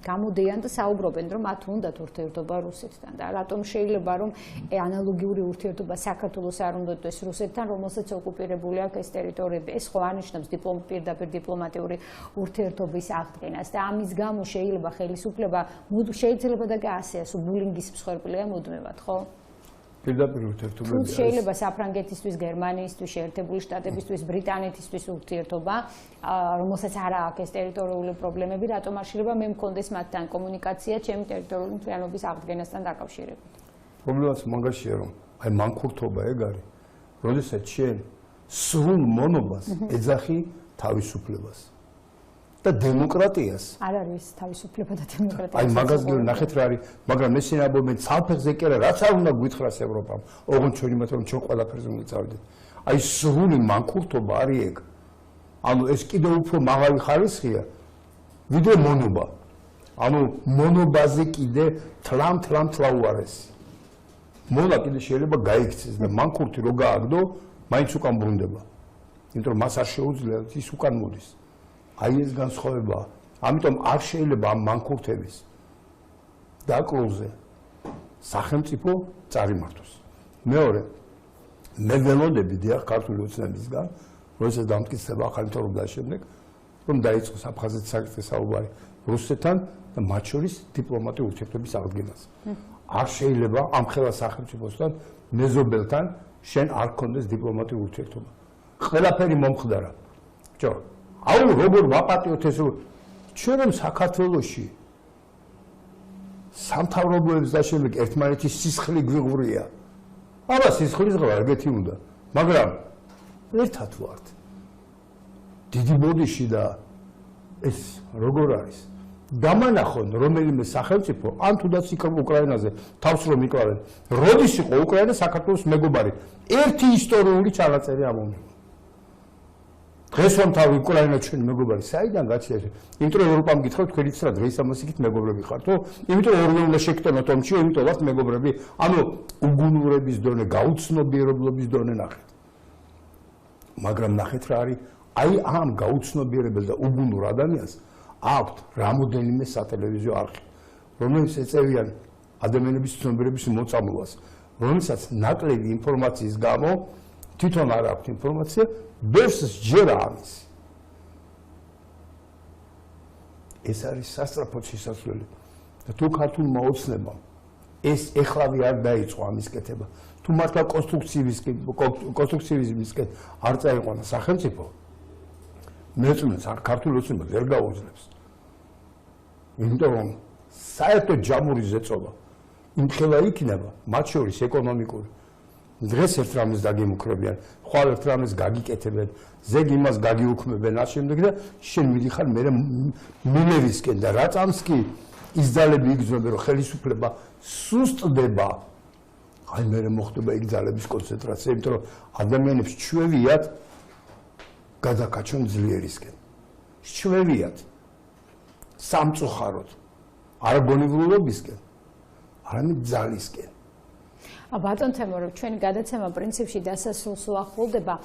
გამოდიან და საუბრობენ, რომ მათ უნდათ ურთიერთობა რუსეთთან და რატომ შეიძლება რომ ანალოგიური ურთიერთობა საქართველოს არ უნდათვის რუსეთთან, რომელსაც ოკუპირებული აქვს ეს ტერიტორიები. ეს ხო ანიშნავს პირდაპირ დიპლომატიური ურთიერთობის აღდგენას და ამის გამო შეიძლება ხელისუფლება შეიძლება და გაასეას ბულინგის მსხვერპლია მუდმივად, ხო? პირდაპირ ურთიერთობები შეიძლება საფრანგეთისთვის, გერმანიისთვის, შეერთებული შტატებისთვის, ბრიტანეთისთვის ურთიერთობა, რომელსაც არ აქვს ეს ტერიტორიული პრობლემები, რატომ არ შეიძლება მე მქონდეს მათთან კომუნიკაცია ჩემი ტერიტორიული მთლიანობის აღდგენასთან დაკავშირებით. პრობლემაც მაგაშია, რომ აი მანქურთობა ეგ არის, როდესაც შენ სრულ მონობას ეძახი თავისუფლებას და დემოკრატიას. არ არის თავისუფლება და დემოკრატია. აი მაგას ნახეთ რა არის, მაგრამ ესენი ამბობენ ცალფეხზე კი არა, რაც არ უნდა გვითხრას ევროპამ. ოღონდ ჩვენ იმათ რომ ჩვენ ყველაფერზე მივწავდეთ. აი სრული მანქურთობა არის ეგ. ანუ ეს კიდევ უფრო მაღალი ხარისხია, ვიდრე მონობა. ანუ მონობაზე კიდე თლამ უარესი. მონა კიდე შეიძლება გაიქცეს და მანქურთი რო გააგდო, მაინც უკან ბრუნდება. იმიტომ რომ მას არ შეუძლია ის უკან მოდის. აი ეს განსხვავებაა. ამიტომ არ შეიძლება ამ მანქურთების დაკლოზე სახელმწიფო წარიმართოს. მეორე, მე ველოდები დიახ ქართული ოცნებისგან, როდესაც დამტკიცდება ახალი მთავრობა შემდეგ, რომ დაიწყოს აფხაზეთის საკითხის საუბარი რუსეთთან და მათ შორის დიპლომატიური ურთიერთობის აღდგენაზე. არ შეიძლება ამ ხელა სახელმწიფოსთან მეზობელთან შენ არ გქონდეს დიპლომატიური ურთიერთობა. ყველაფერი მომხდარა. ბჭო, აუ როგორ ვაპატიოთ ეს ჩვენ რომ საქართველოში სამთავრობოებს და შემდეგ ერთმანეთის სისხლი გვიღვრია. აბა სისხლის ღვა ეგეთი უნდა, მაგრამ ერთად ვართ. დიდი ბოდიში და ეს როგორ არის? დამანახონ რომელიმე სახელმწიფო ან თუნდაც უკრაინაზე თავს რომ იკლავენ. როდის იყო უკრაინა საქართველოს მეგობარი? ერთი ისტორიული ჩანაწერი ამომიღო. დღეს რომ თავი უკრაინა ჩვენი მეგობარი, საიდან გაჩნია? იმიტომ რომ ევროპამ გითხრათ თქვენიც რა დღეს ამას იქით მეგობრები ხართო? იმიტომ რომ ორივე უნდა შეგტანოთ ომში, იმიტომ ვართ მეგობრები. ანუ უგუნურების დონე, გაუცნობიერებლობის დონე ნახეთ. მაგრამ ნახეთ რა არის? აი ამ გაუცნობიერებელ და უგუნურ ადამიანს აქვთ რამოდენიმე სატელევიზიო არხი, რომელიც ეწევიან ადამიანების ცნობიერების მოწამვლას, რომელსაც ნაკლები ინფორმაციის გამო თვითონ არ აქვთ ინფორმაცია, ბევრს ჯერა ამის. ეს არის სასწრაფო შესაძლებელი. და თუ ქართულმა ოცნებამ ეს ეხლავე არ დაიწყო ამის კეთება, თუ მართლა კონსტრუქცივიზმისკენ არ წაიყვანა სახელმწიფო, მეწუნებს ქართული ოცნება ვერ გაუძლებს. იმიტომ რომ საერთო ჯამური ზეწოლა იმხელა იქნება, მათ შორის ეკონომიკური, დღეს ერთ რამეს დაგიმუქრებიან, ხვალ ერთ რამეს გაგიკეთებენ, ზეგ იმას გაგიუქმებენ, ამ შემდეგ და შენ მიდიხარ მე მილევისკენ და რაწამს კი ის ძალები იგრძნობენ, რომ ხელისუფლება სუსტდება. აი მე მოხდება იქ ძალების კონცენტრაცია, იმიტომ რომ ადამიანებს ჩვევიათ გადაკაჩონ ძლიერისკენ. ჩვევიათ სამწუხაროდ არ გონივრულობისკენ, არამედ ძალისკენ. ბატონ თემურე, ჩვენი გადაცემა პრინციპში დასასრულს უახლოვდება.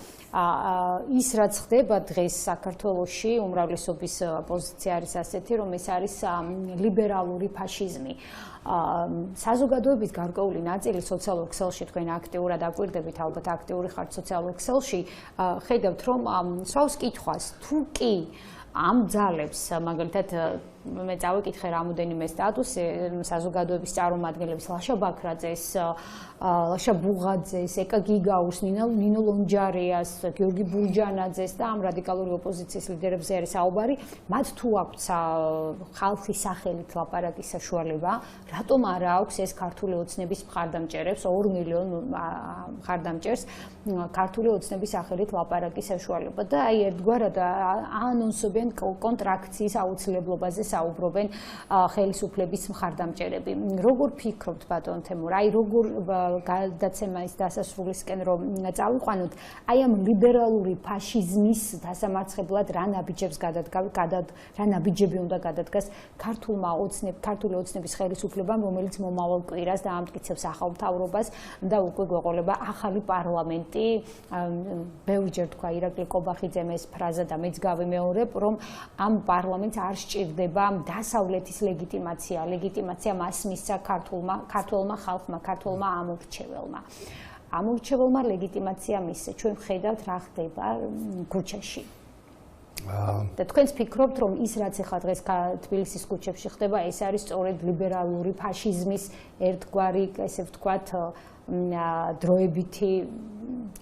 ის რაც ხდება დღეს საქართველოში, უმრავლესობის პოზიცია არის ასეთი, რომ ეს არის ლიბერალური ფაშიზმი. საზოგადოების გარკვეული ნაწილი სოციალურ ქსელში თქვენ აქტიურად აკვირდებით, ალბათ აქტიური ხართ სოციალურ ქსელში, ხედავთ რომ სვავს კითხვას, თუ კი ამ ძალებს მაგალითად მე წავიკითხე რამოდენიმე სტატუსი საზოგადოების წარმომადგენლების ლაშა ბაქრაძეს, ლაშა ბუღაძეს, ეკა გიგაურს, ნინო ლონჯარიას, გიორგი ბურჯანაძეს და ამ რადიკალური ოპოზიციის ლიდერებზე არის საუბარი, მათ თუ აქვთ ხალხის სახელით ლაპარაკის საშუალება, რატომ არ აქვს ეს ქართული ოცნების მხარდამჭერებს 2 მილიონ მხარდამჭერს ქართული ოცნების სახელით ლაპარაკის საშუალება და აი ერთგვარად აანონსებენ კონტრაქციის აუცილებლობაზე საუბრობენ ხელისუფლების მხარდამჭერები. Როგორ ფიქრობთ ბატონ თემურ, აი როგორ გადაცემის დასასრულისკენ რომ წავიყვანოთ, აი ამ ლიბერალური ფაშიზმის დასამარცხებლად რა ნაბიჯებს რა ნაბიჯები უნდა გადადგას ქართული ოცნების ხელისუფლებამ, რომელიც მომავალ კვირას დაამტკიცებს ახალ მთავრობას და უკვე გვეყოლება ახალი პარლამენტი. ბევრჯერ თქვა ირაკლი კობახიძემ ეს ფრაზა და მეც გავიმეორებ, რომ ამ პარლამენტს არ სჭირდება დასავლეთის ლეგიტიმაცია მას მისცა ქართულმა ხალხმა, ქართულმა ამორჩეველმა. ამორჩეველმა ლეგიტიმაცია მისცა. ჩვენ ხედავთ რა ხდება ქუჩაში. და თქვენს ფიქრობთ, რომ ის რაც ახლა დღეს თბილისის ქუჩებში ხდება, ეს არის სწორედ ლიბერალური ფაშიზმის ერთგვარი, ესე ვთქვათ, დროებითი,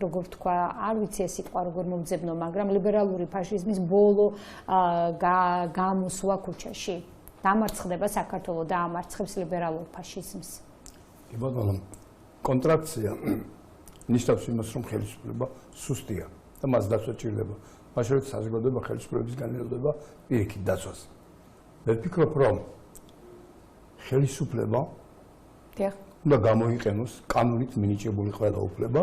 როგორ თქვა, არ ვიცი ეს სიტყვა როგორ მოვძებნო, მაგრამ ლიბერალური ფაშიზმის ბოლო გამოსვლა ქუჩაში. დამარცხდება საქართველო და ამარცხებს ლიბერალურ ფაშიზმს. კი ბატონო, კონტრაქცია ნიშნავს იმას, რომ ხელისუფლება სუსტია და მას დაცვა ჭირდება. მაშინ როცა საზოგადოება ხელისუფლების განელდება პირიქით დაცვას. მე ვფიქრობ, რომ ხელისუფლება უნდა გამოიყენოს კანონით მინიჭებული ყველა უფლება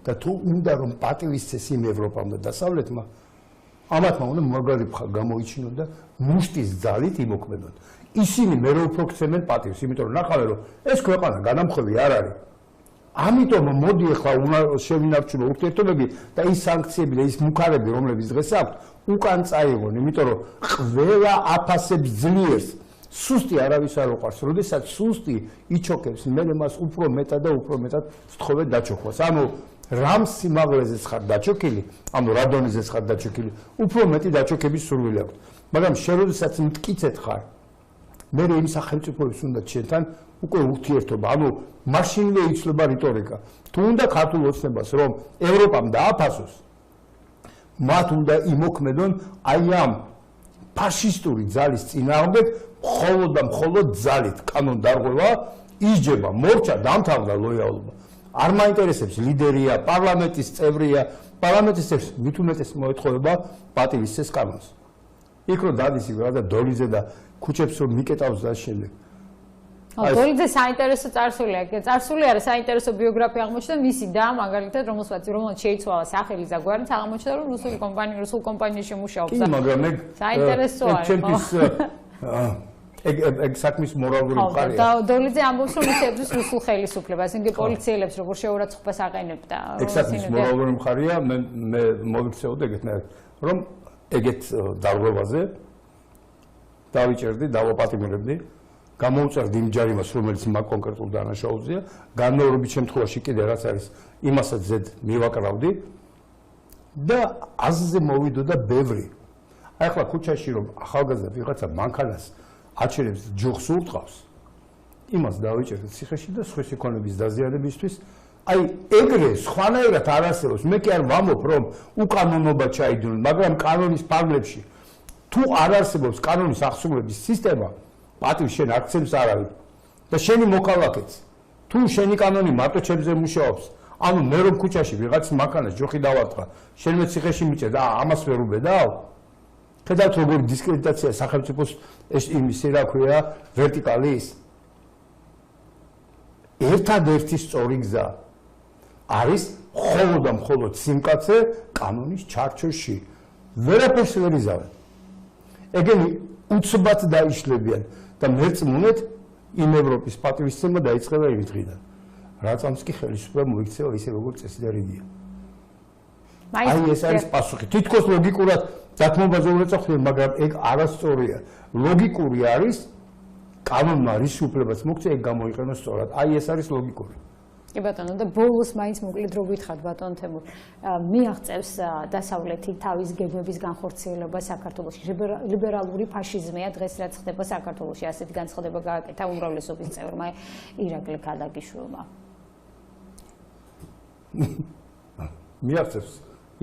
და თუ უნდა რომ პატივისცეს იმ ევროპამ და დასავლეთმა, ამათმა უნდა მაგარი გამოიჩინონ და მუშტის ძალით იმოქმედონ. ისინი მე რო უფრო გცემენ პატივს, იმიტომ რომ ნახავენ რომ ეს ქვეყანა განამხვევი არ არის. ამიტომ მოდი ახლა შევინარჩუნო ურთიერთობები და ის სანქციები და ის მუქარები, რომლებიც დღეს აქვთ, უკან წაიღონ, იმიტომ რომ ყველა აფასებს ძლიერს. სუსტი არავის არ უყვარს, როდესაც სუსტი იჩოქებს, მე მას უფრო მეტად და უფრო მეტად ვთხოვენ დაჩოქვას. ანუ რამ სიმაღლეზეც ხარ დაჩოქილი, ანუ რა დონეზეც ხარ დაჩოქილი, უფრო მეტი დაჩოქების სურვილი აქვს. მაგრამ შენ როდესაც მტკიცეთ ხარ, მე იმ სახელმწიფოებს უნდა ჩვენთან უკვე ურთიერთობა, ანუ მაშინვე იცვლება რიტორიკა. თუ უნდა ქართულ ოცნებას რომ ევროპამ დააფასოს, მათ უნდა იმოქმედონ აი ამ ფაშისტური ძალის წინააღმდეგ მხოლოდ და მხოლოდ ძალით კანონდარღვევა ისჯება, მორჩა, დამთავრდა ლოიალობა. არ მაინტერესებს ლიდერია, პარლამენტის წევრია, პარლამენტის წევრს მით უმეტეს მოეთხოვება პატივისცეს კანონს. იქ რომ დადის იგრა და დოლიძე და ქუჩებს რომ მიკეტავს და შემდეგ. დოლიძე საინტერესო წარსული აქვს. წარსული არა, საინტერესო ბიოგრაფია აღმოჩნდა მისი და მაგალითად რომელსაც შეიცვალა სახელი და გვარიც აღმოჩნდა რომ რუსულ კომპანიაში მუშაობს. კი, მაგრამ მე საინტერესოა. ეგ საქმის მორალური მხარეა. და დოლიძე ამბობს რომ ის ებრძვის რუსულ ხელისუფლებას, იმდე პოლიციელებს როგორ შეურაცხყოფას აყენებდა. ეგ საქმის მორალური მხარეა, მე მოვიქცეოდ ეგეთნაირად, რომ ეგეთ დარღვევაზე დავიჭერდი, დავაპატიმრებდი, გამოუწერდი იმ ჯარიმას, რომელიც მაგ კონკრეტულ დანაშაულზეა, განმეორებით შემთხვევაში კიდე რაც არის, იმასაც ზედ მივაკრავდი და აზზე მოვიდოდა ბევრი. აი ახლა ქუჩაში რომ ახალგაზრდა ვიღაცა მანქანას აჩერებს ჯოხს ურტყავს, იმას დავიჭერდი ციხეში და სხვის იქონების დაზიანებისთვის. აი ეგრე სხვანაირად არ არსებობს. მე კი არ ვამბობ რომ უკანონობა ჩაიდუნონ, მაგრამ კანონის ფარგლებში თუ არ არსებობს კანონის აღსრულების სისტემა, პატივს შენ აქცენტს არავინ და შენი მოქალაქეც თუ შენი კანონი მარტო ჩემზე მუშაობს, ანუ მე რომ ქუჩაში ვიღაც მანქანას ჯოხი დავარტყა, შენ მე ციხეში მიჭერ და ამას ვერ უბედავ? ხედავთ როგორი დისკრედიტაცია სახელმწიფოს იმის რა ქვია ვერტიკალის? ერთადერთი სწორი გზა არის მხოლოდ და მხოლოდ სიმკაცე კანონის ჩარჩოში. ვერაფერს ვერ იზავენ. ეგენი უცბად დაიშლებიან და მერწმუნეთ იმ ევროპის პატივისცემა დაიწყება იმ დღიდან. რატომც კი ხელისუფლება მოიქცევა ისე როგორც წესი და რიგია. აი ეს არის პასუხი. თითქოს ლოგიკურად დათმობაზე უნდა წახდე, მაგრამ ეგ არასწორია. ლოგიკური არის კანონმა რის უფლებას მოგცე ეგ გამოიყენოს სწორად. აი ეს არის ლოგიკური. კი ბატონო და ბოლოს მაინც მოკლედ რო გითხართ ბატონ თემურ მიაღწევს დასავლეთი თავის გეგმების განხორციელება საქართველოში ლიბერალური ფაშიზმია დღეს რაც ხდება საქართველოში ასეთი განცხადება გააკეთა უმრავლესობის წევრმა ირაკლი ქადაგიშვილმა მიაღწევს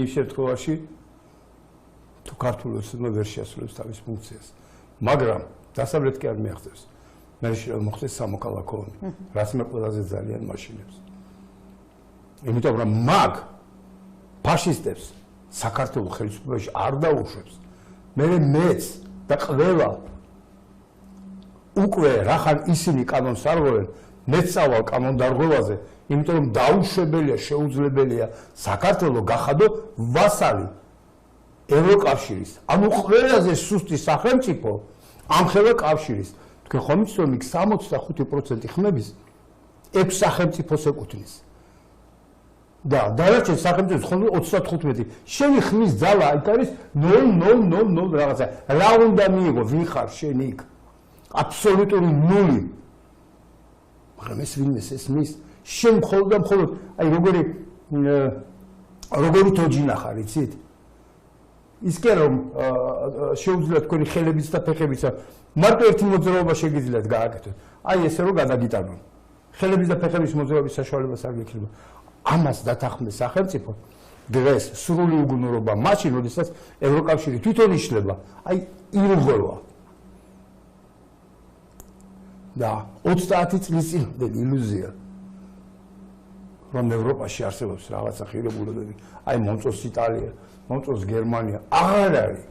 იმ შემთხვევაში თუ ქართული ოცნება ვერ შეასრულებს თავის ფუნქციას მაგრამ დასავლეთ კი არ მიაღწევს მე შეიძლება მოხდეს სამოქალაქო ომი რაც მე ყველაზე ძალიან მაშინებს იმიტომ რომ მაგ ფაშისტებს საქართველოს ხელისუფლებაში არ დაუშვებს მეც და ყველა უკვე რახან ისინი კანონს არ ღვევენ მეც წავალ კანონდარღვევაზე იმიტომ რომ დაუშვებელია შეუძლებელია საქართველოს გახადო ვასალი ევროკავშირის ანუ ყველაზე სუსტი სახელმწიფო ამ ხელა კავშირის თქვენ ხომ იცით რომ იქ 65% ხმების 6 სახელმწიფოს ეკუთვნის და დარჩენ სახელმწიფოს ხომ 35 შენი ხმის ძალა იქ არის 0.000 რაღაცა რა უნდა მიიღო ვინ ხარ შენ იქ აბსოლუტური ნული მაგრამ ეს ვინმეს ესმის შენ მხოლოდ და მხოლოდ აი როგორი თოჯინა ხარ იცით ის კი რომ შეუძლიათ თქვენი ხელებიც და ფეხებიც მარტო ერთი მოძრაობა შეგიძლიათ გააკეთოთ აი ესე რომ გადაგიტანონ ხელების და ფეხების მოძრაობის საშუალებას არ გექნება ამას დათანხმდეს სახელმწიფო დღეს სრული უგუნურობა მაშინ როდესაც ევროკავშირი თვითონ იშლება აი ირღვევა და 30 წლის წინდელი ილუზია რომ ევროპაში არსებობს რაღაცა ღირებულებები აი მომწონს იტალია მომწონს გერმანია აღარ არის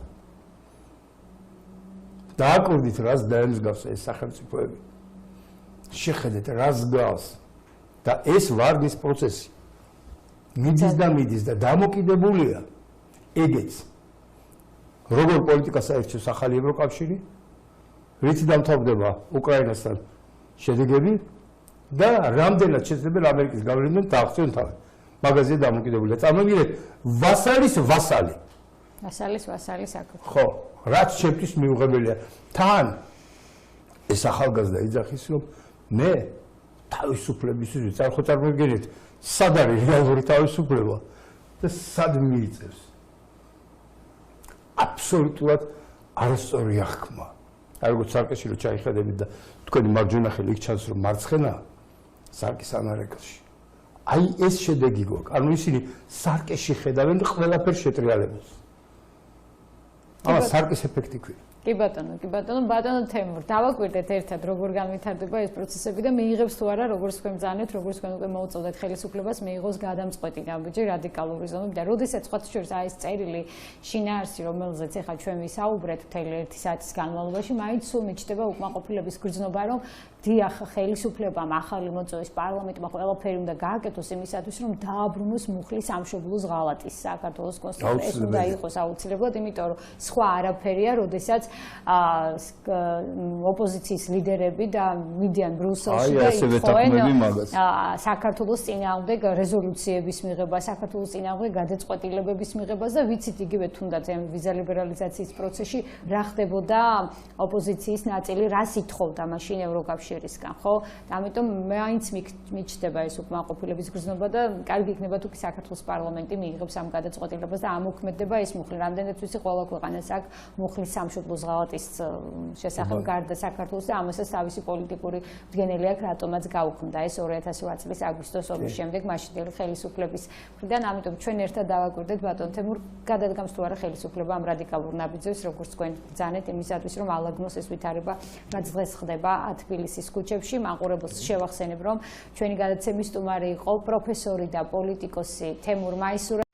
დააკვირდით რას დაემსგავს ეს სახელმწიფოები შეხედეთ რას გავს და ეს ვარდის პროცესი მიდის და დამოკიდებულია ეგეც როგორ პოლიტიკას აირჩევს ახალი ევროკავშირი რითი დამთავრდება უკრაინასთან შედეგები და რამდენად შეძლებენ ამერიკის გავლენიდან დაახცენ თავი მაგაზე დამოკიდებულია წარმოგიდგენთ ვასალის ვასალი საქართველოს ხო რაც ჩემთვის მიუღებელია თან ეს ახალგაზრდა იძახის რომ მე თავისუფლებისთვის წარმოგიდგენთ სად არის რეალური თავისუფლება და სად მიიწევს აბსოლუტურად არასწორი აღქმა აი როგორც სარკეში რო ჩაიხედებით და თქვენი მარჯვენა ხელი იქ ჩანს რომ მარცხენა სარკის ანარეკლში აი ეს შედეგი გვაქვს ანუ ისინი სარკეში ხედავენ და ყველაფერს შეტრიალებულს ამას სარკის ეფექტი ქვია კი ბატონო ბატონო თემურ დავაკვირდეთ ერთად როგორ განვითარდება ეს პროცესები და მიიღებს თუ არა როგორც თქვენ ბრძანეთ როგორც თქვენ უკვე მოუწოდეთ ხელისუფლებას მიიღოს გადამწყვეტი ნაბიჯი რადიკალური ზომები და როდესაც სხვა შორის აი ეს წერილი შინაარსი რომელზეც ახლა ჩვენ ვისაუბრეთ მთელი 1 საათის განმავლობაში მაინც სულ მიჩნდება უკმაყოფილების გრძნობა რომ დიახ ხელისუფლებამ ახალი მოწვევის პარლამენტმა ყველაფერი უნდა გააკეთოს იმისათვის რომ დააბრუნოს მუხლის ამშობლოს ღალატის საქართველოს კონსტიტუცია ეს უნდა იყოს აუცილებლად იმიტომ რომ სხვა არაფერია როდესაც ოპოზიციის ლიდერები და მიდიან ბრიუსელში და ითხოვენ საქართველოს წინააღმდეგ რეზოლუციების მიღება, საქართველოს წინააღმდეგ გადაწყვეტილებების მიღებას და ვიცით იგივე თუნდაც ამ ვიზა ლიბერალიზაციის პროცესში რა ხდებოდა ოპოზიციის ნაწილი რას ითხოვდა მაშინ ევროკავშირისგან, ხო? ამიტომ მაინც მიჩნდება ეს უკმაყოფილების გრძნობა და კარგი იქნება თუ საქართველოს პარლამენტი მიიღებს ამ გადაწყვეტილებას და ამოქმედება ეს მუხლი. რამდენად ვიცი ყველა ქვეყანას აქვს მუხლის სამშობლოს ღალატის შესახებ გარდა საქართველოს და ამასაც თავისი პოლიტიკური მდგენელი აქვს რატომაც გაუქმდა ეს 2008 წლის აგვისტოს ომის შემდეგ მაშინდელი ხელისუფლების მხრიდან. ამიტომ ჩვენ ერთად დავაკვირდეთ ბატონ თემურ გადადგამს თუ არა ხელისუფლება ამ რადიკალურ ნაბიჯებს როგორც თქვენ ბრძანეთ იმისათვის რომ ალაგნოს ეს ვითარება რაც დღეს ხდება თბილისის თბილისის ქუჩებში. მაყურებელს შევახსენებ, რომ ჩვენი გადაცემის სტუმარი იყო პროფესორი და პოლიტიკოსი თემურ მაისურა.